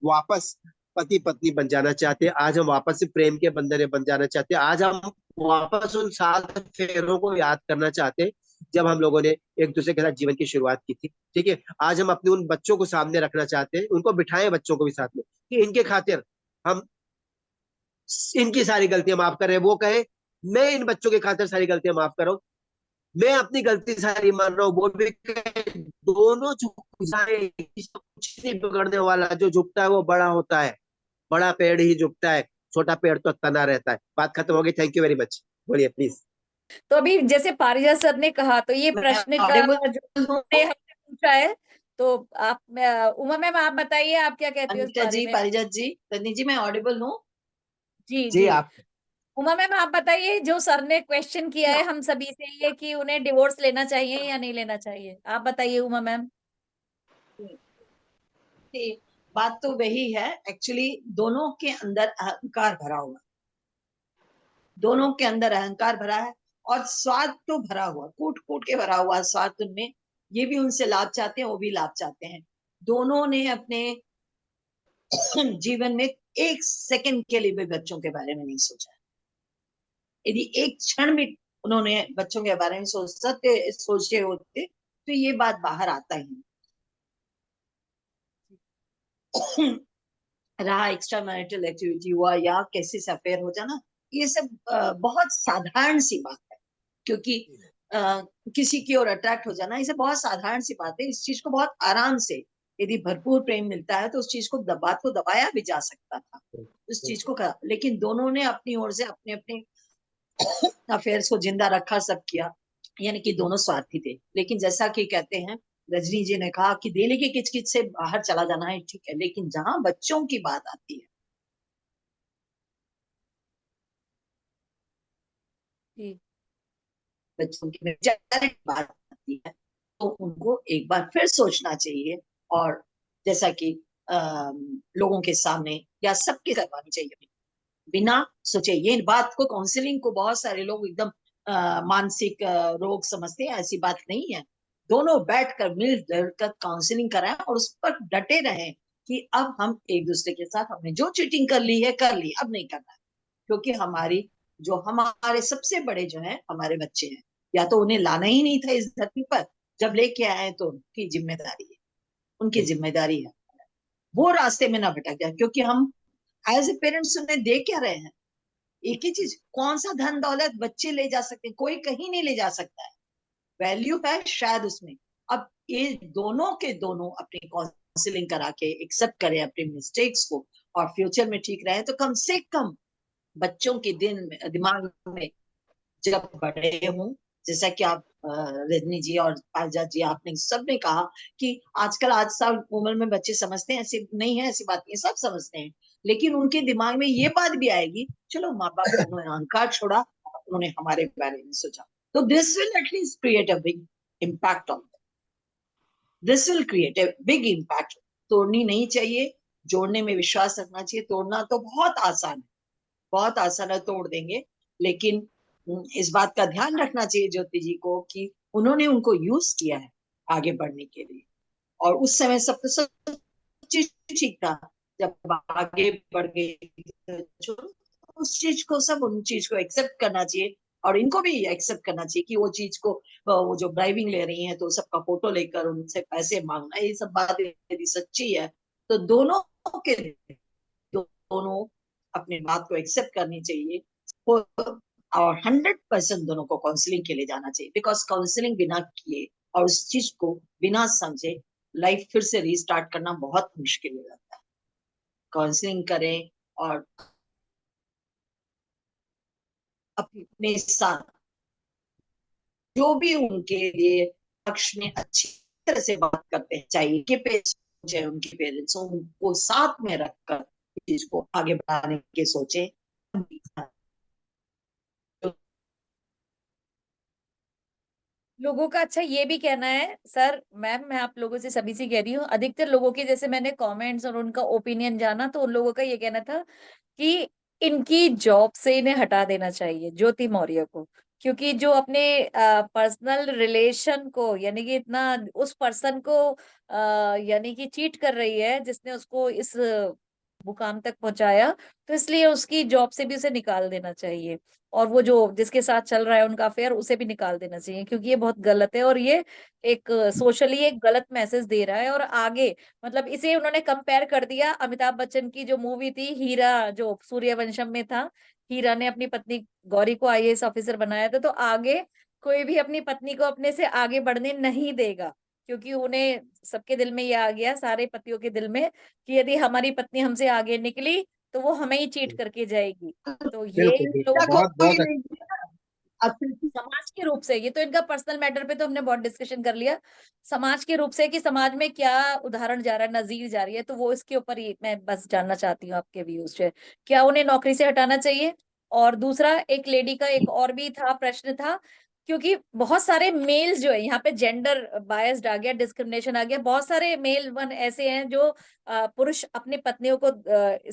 वापस पति पत्नी बन जाना चाहते हैं, आज हम वापस से प्रेम के बंधन में बन जाना चाहते हैं, आज हम वापस उन 7 फेरों को याद करना चाहते हैं जब हम लोगों ने एक दूसरे के साथ जीवन की शुरुआत की थी, ठीक है। आज हम अपने उन बच्चों को सामने रखना चाहते हैं, उनको बिठाएं बच्चों को भी साथ में, कि इनके खातिर हम इनकी सारी गलतियां माफ कर रहे हैं। वो कहे मैं इन बच्चों के खातिर सारी गलतियां माफ कर रहा हूँ, मैं अपनी गलती सारी मान रहा हूँ, वो भी कहे, दोनों झुक जाए, कुछ नहीं बिगड़ने वाला, जो झुकता है वो बड़ा होता है, बड़ा पेड़ ही झुकता है, छोटा पेड़ तो तना रहता है। बात खत्म हो गई, थैंक यू वेरी मच, बोलिए प्लीज। तो अभी जैसे पारिजात सर ने कहा, तो ये मैं प्रश्न का ऑडिबल जो ने हमने पूछा है, तो आप उमा मैम आप बताइए, आप क्या कहती हो इस अनिता बारे जी, में? पारिजात जी, रजनी जी, मैं ऑडिबल हूँ? जी जी जी। आप। उमा मैम आप बताइए, जो सर ने क्वेश्चन किया है हम सभी से, ये कि उन्हें डिवोर्स लेना चाहिए या नहीं लेना चाहिए, आप बताइए उमा मैम। बात तो वही है एक्चुअली, दोनों के अंदर अहंकार भरा हुआ, दोनों के अंदर अहंकार भरा है, और स्वार्थ तो भरा हुआ, कूट कूट के भरा हुआ स्वार्थ उनमें। ये भी उनसे लाभ चाहते हैं, वो भी लाभ चाहते हैं। दोनों ने अपने जीवन में एक सेकंड के लिए भी बच्चों के बारे में नहीं सोचा। यदि एक क्षण भी उन्होंने बच्चों के बारे में सोचे होते तो ये बात बाहर आता ही नहीं। रहा एक्स्ट्रा मैरिटल एक्टिविटी हुआ या कैसे से अफेयर हो जाना, ये सब बहुत साधारण सी बात है, क्योंकि अ, किसी की ओर अट्रैक्ट हो जाना, ये सब बहुत साधारण सी बात है। इस चीज को बहुत आराम से, यदि भरपूर प्रेम मिलता है तो उस चीज को बात को दबाया भी जा सकता था, उस चीज को कहा। लेकिन दोनों ने अपनी ओर से अपने अपने अफेयर्स को जिंदा रखा, सब किया, यानी कि दोनों स्वार्थी थे। लेकिन जैसा कि कहते हैं, रजनी जी ने कहा कि दिल्ली की किचकिच से बाहर चला जाना है, ठीक है, लेकिन जहां बच्चों की बात आती है, जी बच्चों की वैचारिक बात आती है, तो उनको एक बार फिर सोचना चाहिए। और जैसा कि लोगों के सामने या सबके करवानी चाहिए, बिना सोचे। ये बात को, काउंसलिंग को बहुत सारे लोग एकदम मानसिक रोग समझते हैं, ऐसी बात नहीं है। दोनों बैठकर मिलकर काउंसलिंग कराएं और उस पर डटे रहें कि अब हम एक दूसरे के साथ, हमने जो चीटिंग कर ली है कर ली, अब नहीं करना है। क्योंकि हमारी, जो हमारे सबसे बड़े जो है हमारे बच्चे हैं, या तो उन्हें लाना ही नहीं था इस धरती पर, जब लेके आए तो उनकी जिम्मेदारी है, उनकी जिम्मेदारी है वो रास्ते में ना भटक जाए। क्योंकि हम एज ए पेरेंट्स उन्हें दे क्या रहे हैं? एक ही चीज, कौन सा धन दौलत बच्चे ले जा सकते हैं, कोई कहीं नहीं ले जा सकता है, वैल्यू है शायद उसमें। अब ये दोनों के दोनों अपनी काउंसलिंग करा के एक्सेप्ट करें अपने मिस्टेक्स को और फ्यूचर में ठीक रहे, तो कम से कम बच्चों के दिमाग में जब बड़े हों, जैसा कि आप रजनी जी और पारिजात जी आपने सबने कहा कि आजकल आज साल उम्र में बच्चे समझते हैं, ऐसी नहीं है, ऐसी बात नहीं, सब समझते हैं, लेकिन उनके दिमाग में ये बात भी आएगी, चलो माँ बाप ने उन्होंने अहंकार छोड़ा, उन्होंने हमारे बारे में सोचा, तो this will at least create a big impact on, this will create a big impact. तोड़नी नहीं चाहिए, जोड़ने में विश्वास रखना चाहिए। तोड़ना तो बहुत आसान है, बहुत आसान है, तोड़ देंगे, लेकिन इस बात का ध्यान रखना चाहिए ज्योति जी को कि उन्होंने उनको यूज किया है आगे बढ़ने के लिए, और उस समय सब तो सब चीज ठीक था, जब आगे बढ़ गए उस चीज को, सब उन चीज को एक्सेप्ट करना चाहिए, और इनको भी एक्सेप्ट करना चाहिए कि वो चीज को, वो जो ड्राइविंग ले रही हैं तो सबका फोटो लेकर उनसे पैसे मांगना, ये सब बात यदि सच्ची है तो दोनों के दोनों अपनी बात को एक्सेप्ट करनी चाहिए, और 100% दोनों को काउंसलिंग के लिए जाना चाहिए, बिकॉज काउंसलिंग बिना किए और उस चीज को बिना समझे लाइफ फिर से रीस्टार्ट करना बहुत मुश्किल हो जाता है। काउंसलिंग करें और अपने साथ जो भी उनके लिए पक्ष में अच्छी तरह से बात करते हैं, चाहे उनके पेरेंट्स चाहे उनके पेरेंट्स, उनको साथ में रखकर चीज को आगे बढ़ाने के सोचे। लोगों का अच्छा ये भी कहना है सर, मैम मैं आप लोगों से सभी से कह रही हूँ, अधिकतर लोगों के जैसे मैंने कमेंट्स और उनका ओपिनियन जाना, तो उन लोगों का ये कहना था कि इनकी जॉब से इन्हें हटा देना चाहिए, ज्योति मौर्य को, क्योंकि जो अपने पर्सनल रिलेशन को, यानी कि इतना उस पर्सन को यानी कि चीट कर रही है जिसने उसको इस मुकाम तक पहुंचाया, तो इसलिए उसकी जॉब से भी उसे निकाल देना चाहिए, और वो जो जिसके साथ चल रहा है उनका अफेयर उसे भी निकाल देना चाहिए, क्योंकि ये बहुत गलत है और ये एक सोशली एक गलत मैसेज दे रहा है। और आगे मतलब इसे उन्होंने कंपेयर कर दिया अमिताभ बच्चन की जो मूवी थी हीरा, जो सूर्यवंशम में था, हीरा ने अपनी पत्नी गौरी को आईएएस ऑफिसर बनाया था, तो आगे कोई भी अपनी पत्नी को अपने से आगे बढ़ने नहीं देगा, क्योंकि उन्हें सबके दिल में ये आ गया, सारे पतियों के दिल में, कि यदि हमारी पत्नी हमसे आगे निकली तो वो हमें ही चीट करके जाएगी। तो ये बिल्कुल इन बिल्कुल, लोगों बहुत को बहुत अच्छा। समाज के रूप से, ये तो इनका पर्सनल मैटर पे तो हमने बहुत डिस्कशन कर लिया, समाज के रूप से कि समाज में क्या उदाहरण जा रहा है, नजीर जा रही है, तो वो इसके ऊपर ही मैं बस जानना चाहती हूँ आपके व्यूज से, क्या उन्हें नौकरी से हटाना चाहिए? और दूसरा, एक लेडी का एक और भी था प्रश्न था, क्योंकि बहुत सारे मेल्स जो है यहाँ पे जेंडर बायस्ड आ गया, डिस्क्रिमिनेशन आ गया, बहुत सारे मेल वन ऐसे हैं जो पुरुष अपनी पत्नियों को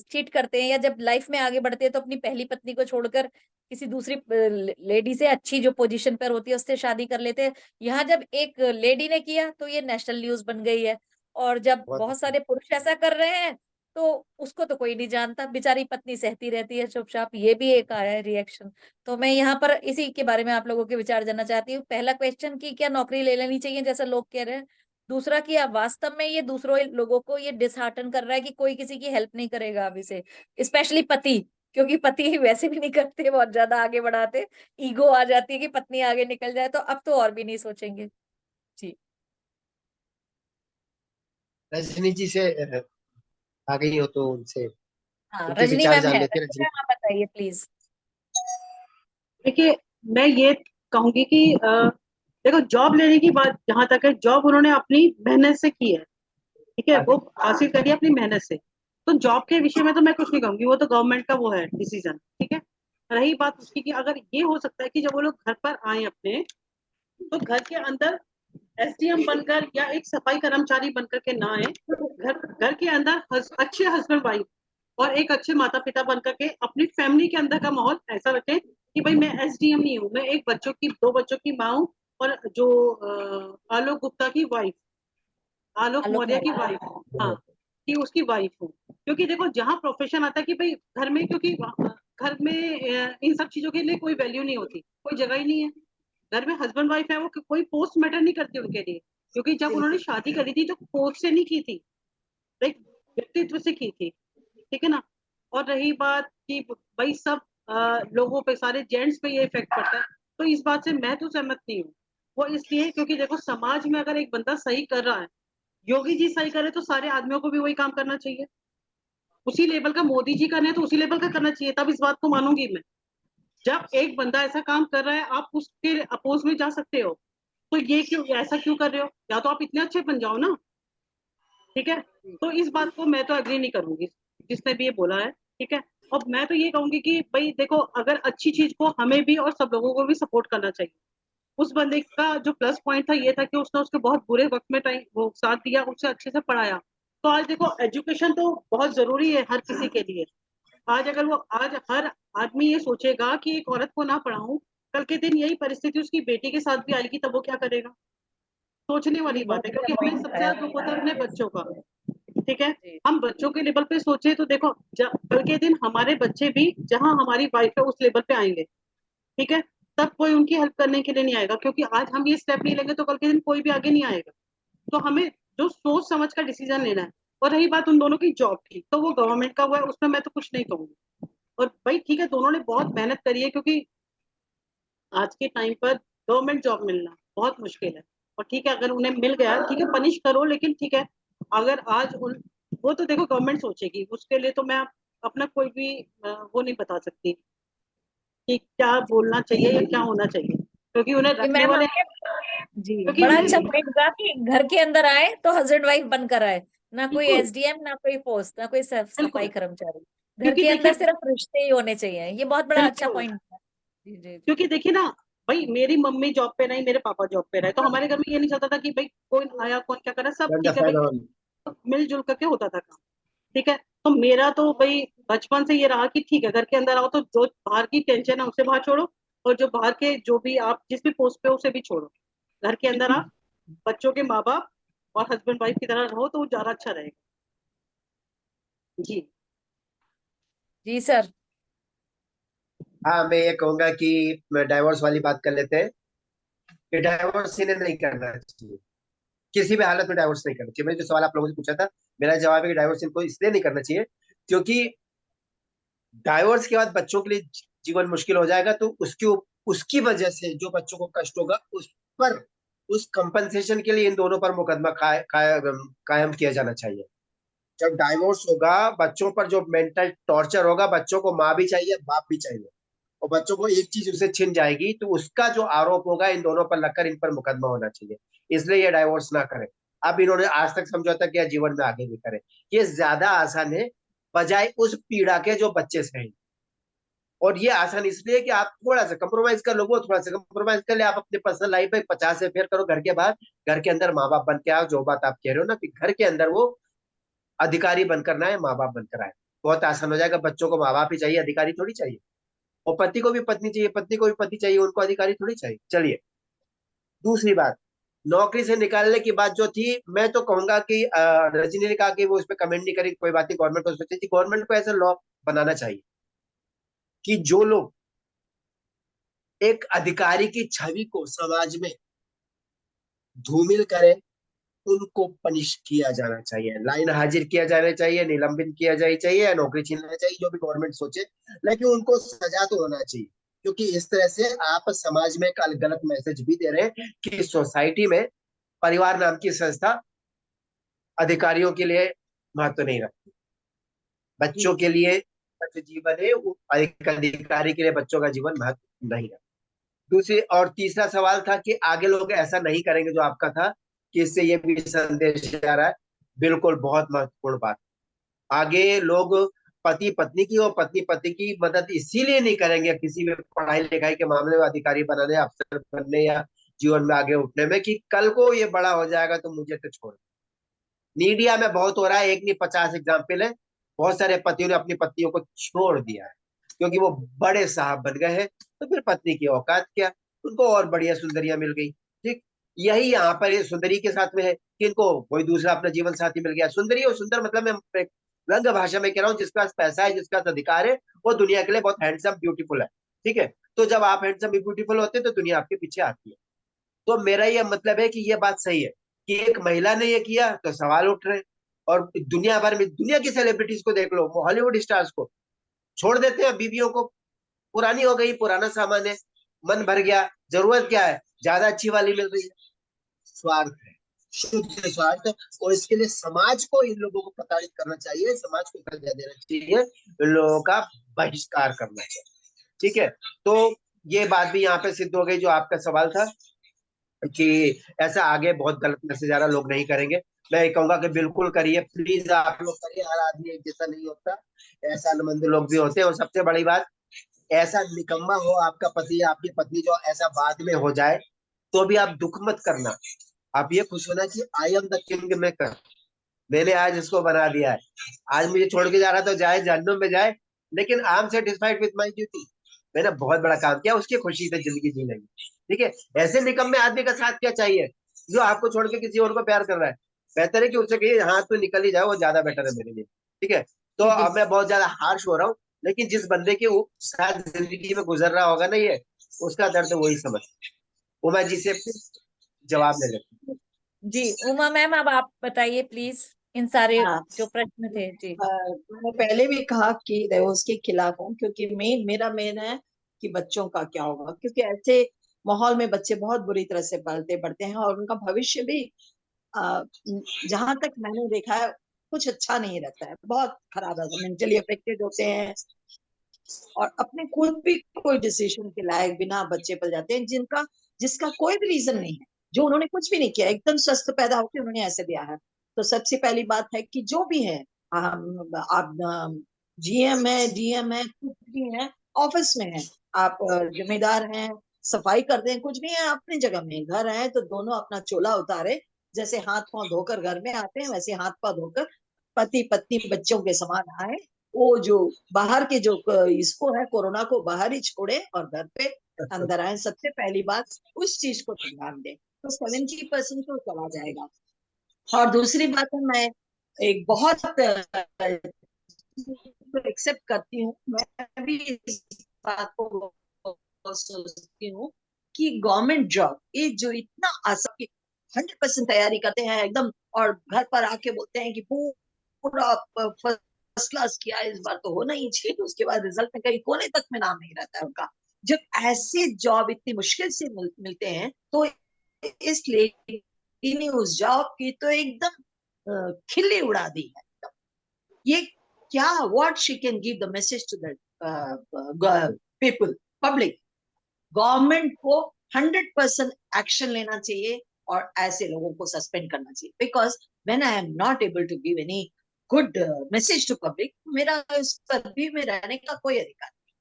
चीट करते हैं, या जब लाइफ में आगे बढ़ते हैं तो अपनी पहली पत्नी को छोड़कर किसी दूसरी लेडी से, अच्छी जो पोजीशन पर होती है उससे शादी कर लेते हैं। यहाँ जब एक लेडी ने किया तो ये नेशनल न्यूज बन गई है, और जब बहुत बहुत अच्छा। सारे पुरुष ऐसा कर रहे हैं तो उसको तो कोई नहीं जानता, बेचारी पत्नी सहती रहती है चुपचाप, ये भी एक आया है रिएक्शन। तो मैं यहाँ पर इसी के बारे में आप लोगों के विचार जानना चाहती हूँ। पहला क्वेश्चन कि क्या नौकरी ले लेनी चाहिए जैसा लोग कह रहे हैं, दूसरा कि अब वास्तव में ये दूसरों लोगों को ये डिसहार्टन कर रहा है कि कोई किसी की हेल्प नहीं करेगा अब इसे, स्पेशली पति, क्योंकि पति वैसे भी नहीं करते, बहुत ज्यादा आगे बढ़ाते, ईगो आ जाती है कि पत्नी आगे निकल जाए, तो अब तो और भी नहीं सोचेंगे। जी रजनी जी से आ गई हो तो उनसे हाँ, उनके रजनी विचार मैम जान है, लेते हैं। रजनी रजनी, मैम आप बताइए प्लीज। देखिए, मैं ये कहूंगी कि देखो, जॉब लेने की बात जहां तक है, जॉब उन्होंने अपनी मेहनत से की है, ठीक है, वो हासिल करी है अपनी मेहनत से, तो जॉब के विषय में तो मैं कुछ नहीं कहूंगी, वो तो गवर्नमेंट का वो है डिसीजन, ठीक है। रही बात उसकी कि अगर ये हो सकता है कि जब वो लोग घर पर आए अपने, तो घर के अंदर एसडीएम बनकर या एक सफाई कर्मचारी बनकर के ना आए, घर घर के अंदर अच्छे हस्बैंड वाइफ और एक अच्छे माता पिता बनकर के अपनी फैमिली के अंदर का माहौल ऐसा रखें कि भाई मैं एसडीएम नहीं हूँ, मैं एक दो बच्चों की माँ हूँ, और जो आलोक गुप्ता की वाइफ, आलोक आलोक मौर्य की मौर्य। वाइफ, हाँ, कि उसकी वाइफ हूँ। क्योंकि देखो, जहाँ प्रोफेशन आता है कि भाई घर में, क्योंकि घर में इन सब चीजों के लिए कोई वैल्यू नहीं होती, कोई जगह ही नहीं है। घर में हस्बैंड वाइफ है, वो कोई पोस्ट मैटर नहीं करती उनके लिए, क्योंकि जब उन्होंने शादी करी थी तो पोस्ट से नहीं की थी, लाइक व्यक्तित्व से की थी, ठीक है ना। और रही बात कि भाई सब लोगों पे, सारे जेंट्स पे ये इफेक्ट पड़ता है। तो इस बात से मैं तो सहमत नहीं हूँ। वो इसलिए क्योंकि देखो समाज में अगर एक बंदा सही कर रहा है, योगी जी सही करे, तो सारे आदमियों को भी वही काम करना चाहिए। उसी लेवल का मोदी जी करने हैं तो उसी लेवल का करना चाहिए, तब इस बात को मानूंगी मैं। जब एक बंदा ऐसा काम कर रहा है, आप उसके अपोज में जा सकते हो, तो ये क्यों, ऐसा क्यों कर रहे हो? या तो आप इतने अच्छे बन जाओ ना। ठीक है, तो इस बात को मैं तो एग्री नहीं करूंगी, जिसने भी ये बोला है। ठीक है, और मैं तो ये कहूंगी कि भाई देखो, अगर अच्छी चीज को हमें भी और सब लोगों को भी सपोर्ट करना चाहिए। उस बंदे का जो प्लस पॉइंट था ये था कि उसने उसके बहुत बुरे वक्त में टाइम वो साथ दिया, उसे अच्छे से पढ़ाया। तो आज देखो, एजुकेशन तो बहुत जरूरी है हर किसी के लिए। आज अगर वो, आज हर आदमी ये सोचेगा कि एक औरत को ना पढ़ाऊं, कल के दिन यही परिस्थिति उसकी बेटी के साथ भी आएगी, तब वो क्या करेगा? सोचने जी वाली बहुत बात है, अच्छा क्योंकि हमें पॉइंट सबसे बताया ज्यादा दुख आपने। होता है अपने बच्चों का। ठीक है, जी हम बच्चों के लेवल पे सोचे तो देखो, कल के दिन हमारे बच्चे भी जहां हमारी वाइफ है उस लेवल पे आएंगे। ठीक है, तब कोई उनकी हेल्प करने के लिए नहीं आएगा, क्योंकि आज हम ये स्टेप नहीं लेंगे तो कल के दिन कोई भी आगे नहीं आएगा। तो हमें जो सोच समझ कर डिसीजन लेना है। और रही बात उन दोनों की जॉब की, तो वो गवर्नमेंट का हुआ है, उसमें मैं तो कुछ नहीं कहूंगी। और भाई ठीक है, दोनों ने बहुत मेहनत करी है, क्योंकि आज के टाइम पर गवर्नमेंट जॉब मिलना बहुत मुश्किल है। और ठीक है, अगर उन्हें मिल गया, ठीक है, पनिश करो, लेकिन ठीक है, अगर आज उन, वो तो देखो गवर्नमेंट सोचेगी, उसके लिए तो मैं अपना कोई भी वो नहीं बता सकती कि क्या बोलना चाहिए या क्या होना चाहिए, क्योंकि उन्हें जी रखने मैम, वाले, आपने जी क्योंकि बड़ा उन्हें, अच्छा पॉइंट कहा कि घर के अंदर आए तो हस्बैंड वाइफ बनकर आए, ना कोई बिल्कुल एसडीएम, ना कोई पोस्ट, ना कोई बिल्कुल, सफाई कर्मचारी। घर क्योंकि के देखिए, अंदर सिर्फ रिश्ते ही होने चाहिए। ये बहुत बड़ा अच्छा बिल्कुल, पॉइंट था। जी जी जी। क्योंकि देखिए ना, भाई मेरी मम्मी जॉब पे नहीं, मेरे पापा जॉब पे रहे, तो हमारे घर में ये नहीं चलता था कि भाई कौन आया कौन क्या करा, सब Turn the ठीक है fan भाई, on. मिलजुल करके होता था काम। ठीक है, तो मेरा तो भाई बचपन से ये रहा कि ठीक है, घर के अंदर आओ तो जो बाहर की टेंशन है उसे बाहर छोड़ो, और जो बाहर के जो भी आप जिस भी पोस्ट पे हो उसे भी छोड़ो। घर के अंदर आप बच्चों के माँ बाप और हस्बैंड वाइफ की तरह रहो, तो वो ज्यादा अच्छा रहेगा। जी। जी सर। हाँ, मैं ये कहूंगा कि डाइवोर्स वाली बात कर लेते हैं कि डाइवोर्स इन्हें नहीं करना चाहिए। किसी भी हालत में डाइवोर्स नहीं करना चाहिए। मैंने जो सवाल आप लोगों से पूछा था, मेरा जवाब है कि डाइवोर्स इनको इसलिए नहीं करना चाहिए क्योंकि डाइवोर्स के बाद बच्चों के लिए जीवन मुश्किल हो जाएगा, तो उसकी वजह से जो बच्चों को कष्ट होगा, उस पर, उस कंपनसेशन के लिए इन दोनों पर मुकदमा कायम किया जाना चाहिए। जब डाइवोर्स होगा, बच्चों पर जो मेंटल टॉर्चर होगा, बच्चों को माँ भी चाहिए, बाप भी चाहिए, और बच्चों को एक चीज उसे छिन जाएगी, तो उसका जो आरोप होगा इन दोनों पर लगकर इन पर मुकदमा होना चाहिए। इसलिए ये डाइवोर्स ना करें। अब इन्होंने आज तक समझौता किया, जीवन में आगे भी करें। ये ज्यादा आसान है बजाय उस पीड़ा के जो बच्चे सहें। और ये आसान इसलिए कि आप थोड़ा सा कंप्रोमाइज कर लो, वो थोड़ा सा कंप्रोमाइज कर ले, आप अपने पर्सनल लाइफ में 50 अफेयर करो, घर के बाहर, घर के अंदर माँ बाप बन के आओ। जो बात आप कह रहे हो ना कि घर के अंदर वो अधिकारी बनकर ना आए, माँ बाप बनकर आए, बहुत आसान हो जाएगा। बच्चों को माँ बाप ही चाहिए, अधिकारी थोड़ी चाहिए। और पति को भी पत्नी चाहिए, पत्नी को भी पति चाहिए, उनको अधिकारी थोड़ी चाहिए। चलिए, दूसरी बात, नौकरी से निकालने की बात जो थी, मैं तो कहूंगा कि रजनी ने कहा कि वो उस पर कमेंट नहीं करी, कोई बात नहीं, गवर्नमेंट को सोचती थी। गवर्नमेंट को ऐसा लॉ बनाना चाहिए कि जो लोग एक अधिकारी की छवि को समाज में धूमिल करें, उनको पनिश किया जाना चाहिए, लाइन हाजिर किया जाना चाहिए, निलंबित किया जाना चाहिए, या नौकरी छीनना चाहिए, जो भी गवर्नमेंट सोचे। लेकिन उनको सजा तो होना चाहिए, क्योंकि इस तरह से आप समाज में एक गलत मैसेज भी दे रहे हैं कि सोसाइटी में परिवार नाम की संस्था अधिकारियों के लिए महत्व नहीं रखती, जी। बच्चों के लिए जो जीवन है वो एक अधिकारी के लिए बच्चों का जीवन महत्व नहीं रखता। दूसरी और तीसरा सवाल था कि आगे लोग ऐसा नहीं करेंगे, जो आपका था कि इससे ये भी संदेश आ रहा है। बिल्कुल, बहुत महत्वपूर्ण बात। आगे लोग पति पत्नी की और पत्नी पति की मदद इसीलिए नहीं करेंगे किसी भी पढ़ाई लिखाई के मामले में, अधिकारी बनाने, अफसर बनने या जीवन में आगे उठने में, कि कल को ये बड़ा हो जाएगा तो मुझे तो छोड़। मीडिया में बहुत हो रहा है, एक नहीं 50 एग्जाम्पल है। बहुत सारे पतियों ने अपनी पत्नियों को छोड़ दिया है क्योंकि वो बड़े साहब बन गए हैं, तो फिर पत्नी की औकात क्या, उनको और बढ़िया सुंदरियां मिल गई। ठीक, यही यहाँ पर ये सुंदरी के साथ में है कि इनको कोई दूसरा अपना जीवन साथी मिल गया। सुंदरी और सुंदर मतलब मैं एक रंग भाषा में कह रहा हूँ, जिसके पास पैसा है, जिसके पास अधिकार है, वो दुनिया के लिए बहुत हैंडसम ब्यूटीफुल है। ठीक है, तो जब आप हैंडसम ब्यूटीफुल होते हैं तो दुनिया आपके पीछे आती है। तो मेरा ये मतलब है कि ये बात सही है कि एक महिला ने ये किया तो सवाल उठ रहे हैं। और दुनिया भर में दुनिया की सेलिब्रिटीज को देख लो, हॉलीवुड स्टार्स को छोड़ देते हैं बीवियों को, पुरानी हो गई, पुराना सामान है, मन भर गया, जरूरत क्या है, ज्यादा अच्छी वाली मिल रही है। स्वार्थ है, शुद्ध स्वार्थ है। और इसके लिए समाज को इन लोगों को प्रताड़ित करना चाहिए, समाज को कर्जा देना चाहिए, इन लोगों का बहिष्कार करना चाहिए। ठीक है, तो ये बात भी यहाँ पे सिद्ध हो गई, जो आपका सवाल था कि ऐसा आगे बहुत गलत मैसेज आ रहा, लोग नहीं करेंगे। मैं ये कहूंगा कि बिल्कुल करिए, प्लीज आप लोग करिए। हर आदमी एक जैसा नहीं होता, ऐसा मंद लोग भी होते हैं। और सबसे बड़ी बात, ऐसा निकम्मा हो आपका पति या आपकी पत्नी जो ऐसा बाद में हो जाए, तो भी आप दुख मत करना। आप ये खुश होना कि I am the king maker, मैंने आज इसको बना दिया है। आज मुझे छोड़ के जा रहा तो जाए, जहन्नुम में जाए, लेकिन I am satisfied with my duty. मैंने बहुत बड़ा काम किया, उसकी खुशी से जिंदगी जी लेंगे। ठीक है, ऐसे निकम्मे आदमी का साथ क्या चाहिए जो आपको छोड़ के किसी और को प्यार कर रहा है। बेहतर है कि उससे कहिए हाँ तू निकल ही जाए, वो ज्यादा बेटर है मेरे लिए। ठीक है, तो अब मैं बहुत ज्यादा हार्श हो रहा हूँ, लेकिन जिस बंदे के साथ जिंदगी में गुजर रहा होगा ना ये, उसका दर्द वही समझ। उमा जी से जवाब ले लेते। जी उमा मैम, अब आप बताइए प्लीज इन सारे हाँ, जो प्रश्न थे। जी मैंने पहले भी कहा कि डिवोर्स के खिलाफ हूँ, क्योंकि मेरा मेन है कि बच्चों का क्या होगा, क्योंकि ऐसे माहौल में बच्चे बहुत बुरी तरह से पलते बढ़ते हैं और उनका भविष्य भी जहां तक मैंने देखा है कुछ अच्छा नहीं रहता है, बहुत खराब है, मेंटली अफेक्टेड होते हैं और अपने खुद भी कोई डिसीजन के लायक बिना बच्चे पल जाते हैं, जिसका कोई भी रीजन नहीं है, जो उन्होंने कुछ भी नहीं किया, एकदम स्वस्थ पैदा होकर उन्होंने ऐसे दिया है। तो सबसे पहली बात है कि जो भी है, आप जीएम है, डीएम है, कुछ भी है, ऑफिस में है, आप जिम्मेदार हैं, सफाई कर दें, कुछ भी है, अपनी जगह में घर है, तो दोनों अपना चोला उतारे, जैसे हाथ पांव धोकर घर में आते हैं वैसे हाथ पांव धोकर पति पत्नी बच्चों के समान आए। वो जो बाहर के जो इसको है कोरोना को बाहर ही छोड़े और घर पे अंदर आए। सबसे पहली बात उस चीज को ध्यान दें, तो 70% तो चला जाएगा। और दूसरी बात है, मैं एक बहुत एक्सेप्ट करती हूँ, मैं भी इस बात को सोचती हूँ कि गवर्नमेंट जॉब ये जो इतना आसान 100% तैयारी करते हैं एकदम, और घर पर आके बोलते हैं कि पूरा फर्स्ट क्लास किया इस बार तो होना ही चाहिए, तो उसके बाद रिजल्ट में कहीं कोने तक में नाम नहीं रहता है उनका। जब ऐसे जॉब इतनी मुश्किल से मिलते हैं, तो इसलिए उस जॉब की तो एकदम खिल्ली उड़ा दी है। ये क्या, what she can give the message to the people, public. Government को 100% एक्शन लेना चाहिए और ऐसे लोगों को सस्पेंड करना चाहिए, because when I am not able to give any good message to public, मेरा उस पदवी में रहने का कोई अधिकार नहीं।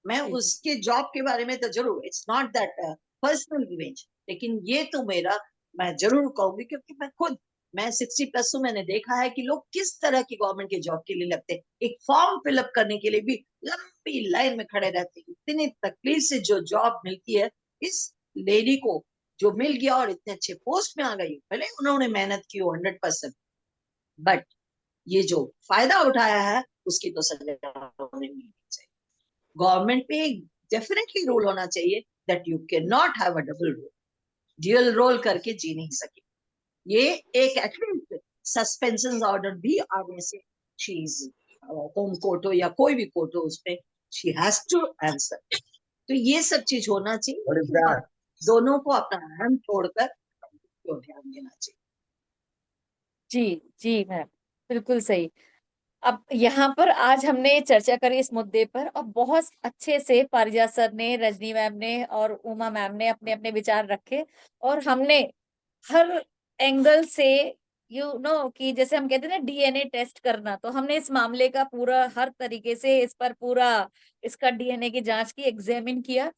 मैं उसके जॉब के बारे में तो जरूर, it's not that personal revenge, लेकिन ये तो मेरा, मैं जरूर कहूंगी, क्योंकि मैं 60+ हूँ, मैंने देखा है कि लोग किस तरह की गवर्नमेंट के जॉब के लिए लगते हैं, एक फॉर्म फिलअप करने के लिए भी लंबी लाइन में खड़े रहते हैं। इतनी तकलीफ से जो जॉब मिलती है इस लेडी को, जो मिल गया और इतने अच्छे पोस्ट में आ गई, भले उन्होंने मेहनत की 100%, बट ये जो फायदा उठाया है उसकी तो सजा होनी नहीं चाहिए। गवर्नमेंट पे डेफिनेटली रूल होना चाहिए that you can not have a double role, dual role करके जी नहीं सके। ये एक एटलीस्ट सस्पेंशन ऑर्डर भी आगे से, शी इज होम कोर्ट हो या कोई भी कोर्ट हो, उसमें शी हैज टू आंसर। तो ये सब चीज होना चाहिए, दोनों को अपना अहम छोड़कर ध्यान देना चाहिए। जी जी मैम, बिल्कुल सही। अब यहाँ पर आज हमने चर्चा करी इस मुद्दे पर, और बहुत अच्छे से पारिजात सर ने, रजनी मैम ने और उमा मैम ने अपने अपने विचार रखे, और हमने हर एंगल से कि जैसे हम कहते हैं ना डीएनए टेस्ट करना, तो हमने इस मामले का पूरा हर तरीके से इस पर पूरा इसका डीएनए की जांच की, एग्जामिन किया।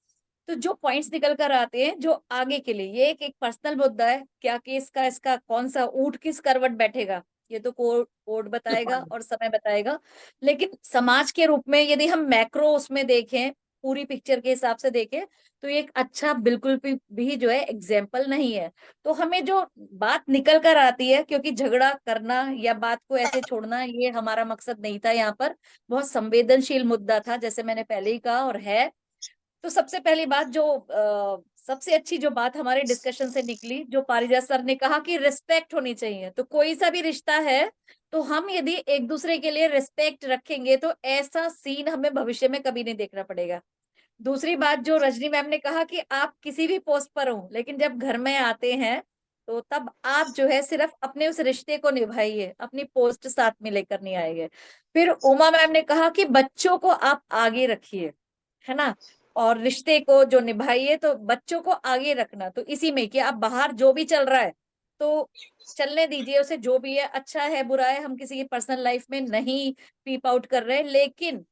तो जो पॉइंट्स निकल कर आते हैं जो आगे के लिए, ये एक पर्सनल मुद्दा है, क्या केस का इसका कौन सा ऊंट किस करवट बैठेगा, ये तो कोर्ट बताएगा और समय बताएगा। लेकिन समाज के रूप में यदि हम मैक्रो उसमें देखें, पूरी पिक्चर के हिसाब से देखें, तो ये एक अच्छा बिल्कुल भी जो है एग्जाम्पल नहीं है। तो हमें जो बात निकल कर आती है, क्योंकि झगड़ा करना या बात को ऐसे छोड़ना ये हमारा मकसद नहीं था, यहाँ पर बहुत संवेदनशील मुद्दा था, जैसे मैंने पहले ही कहा और है। तो सबसे पहली बात जो सबसे अच्छी जो बात हमारे डिस्कशन से निकली, जो पारिजात सर ने कहा कि रिस्पेक्ट होनी चाहिए। तो कोई सा भी रिश्ता है तो हम यदि एक दूसरे के लिए रिस्पेक्ट रखेंगे तो ऐसा सीन हमें भविष्य में कभी नहीं देखना पड़ेगा। दूसरी बात जो रजनी मैम ने कहा कि आप किसी भी पोस्ट पर हो, लेकिन जब घर में आते हैं तो तब आप जो है सिर्फ अपने उस रिश्ते को निभाइए, अपनी पोस्ट साथ में लेकर नहीं आएंगे। फिर उमा मैम ने कहा कि बच्चों को आप आगे रखिए, है ना, और रिश्ते को जो निभाइए तो बच्चों को आगे रखना। तो इसी में कि आप बाहर जो भी चल रहा है तो चलने दीजिए उसे, जो भी है अच्छा है बुरा है, हम किसी की पर्सनल लाइफ में नहीं पीप आउट कर रहे हैं, लेकिन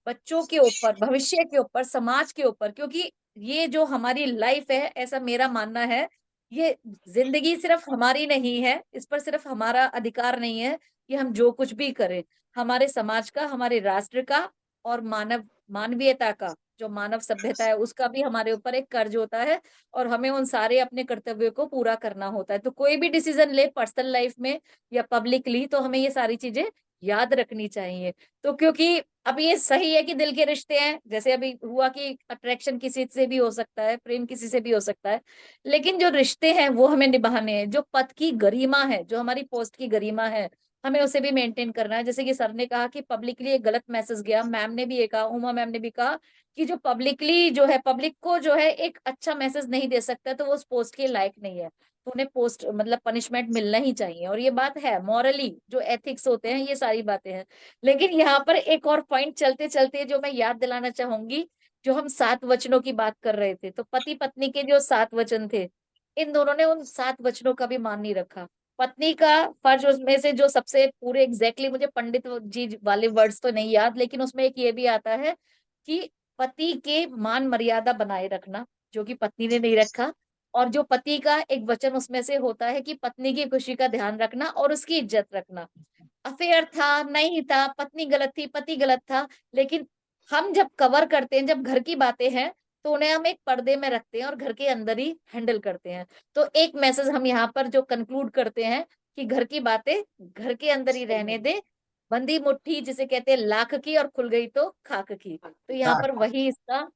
बच्चों के ऊपर, भविष्य के ऊपर, समाज के ऊपर, क्योंकि ये जो हमारी लाइफ है, ऐसा मेरा मानना है, ये जिंदगी सिर्फ हमारी नहीं है, इस पर सिर्फ हमारा अधिकार नहीं है कि हम जो कुछ भी करें। हमारे समाज का, हमारे राष्ट्र का और मानवीयता का, जो मानव सभ्यता है उसका भी हमारे ऊपर एक कर्ज होता है और हमें उन सारे अपने कर्तव्यों को पूरा करना होता है। तो कोई भी डिसीजन ले पर्सनल लाइफ में या पब्लिकली, तो हमें ये सारी चीजें याद रखनी चाहिए। तो क्योंकि अब ये सही है कि दिल के रिश्ते हैं, जैसे अभी हुआ कि अट्रैक्शन किसी से भी हो सकता है, प्रेम किसी से भी हो सकता है, लेकिन जो रिश्ते हैं वो हमें निभाने हैं। जो पद की गरिमा है, जो हमारी पोस्ट की गरिमा है, हमें उसे भी मेंटेन करना है। जैसे कि सर ने कहा कि पब्लिकली एक गलत मैसेज गया, मैम ने भी ये कहा, उमा मैम ने भी कहा कि जो पब्लिकली जो है, पब्लिक को जो है एक अच्छा मैसेज नहीं दे सकता तो वो उस पोस्ट के लायक नहीं है, तो उन्हें पोस्ट मतलब पनिशमेंट मिलना ही चाहिए। और ये बात है, मॉरली जो एथिक्स होते हैं, ये सारी बातें हैं। लेकिन यहाँ पर एक और पॉइंट चलते चलते जो मैं याद दिलाना चाहूंगी, जो हम 7 वचनों की बात कर रहे थे, तो पति पत्नी के जो 7 वचन थे, इन दोनों ने उन 7 वचनों का भी मान नहीं रखा। पत्नी का फर्ज, उसमें से जो सबसे पूरे एग्जैक्टली मुझे पंडित जी वाले वर्ड्स तो नहीं याद, लेकिन उसमें एक ये भी आता है कि पति के मान मर्यादा बनाए रखना, जो कि पत्नी ने नहीं रखा। और जो पति का एक वचन उसमें से होता है कि पत्नी की खुशी का ध्यान रखना और उसकी इज्जत रखना। अफेयर था, नहीं था, पत्नी गलत थी, पति गलत था, लेकिन हम जब कवर करते हैं, जब घर की बातें हैं, तो उन्हें हम एक पर्दे में रखते हैं और घर के अंदर ही हैंडल करते हैं। तो एक मैसेज हम यहाँ पर जो कंक्लूड करते हैं कि घर की बातें घर के अंदर ही रहने दे, बंदी मुट्ठी जिसे कहते हैं लाख की, और खुल गई तो खाक की। तो यहाँ पर वही इसका,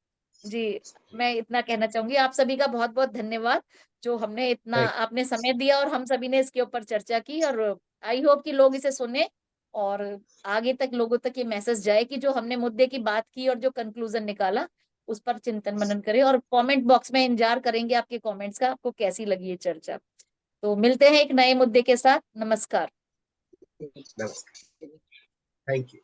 जी, मैं इतना कहना चाहूंगी। आप सभी का बहुत बहुत धन्यवाद, जो हमने इतना आपने समय दिया और हम सभी ने इसके ऊपर चर्चा की। और आई होप कि लोग इसे सुने और आगे तक लोगों तक ये मैसेज जाए कि जो हमने मुद्दे की बात की और जो कंक्लूजन निकाला उस पर चिंतन मनन करें। और कमेंट बॉक्स में इंतजार करेंगे आपके कमेंट्स का, आपको कैसी लगी ये चर्चा। तो मिलते हैं एक नए मुद्दे के साथ। नमस्कार। नमस्कार, थैंक यू।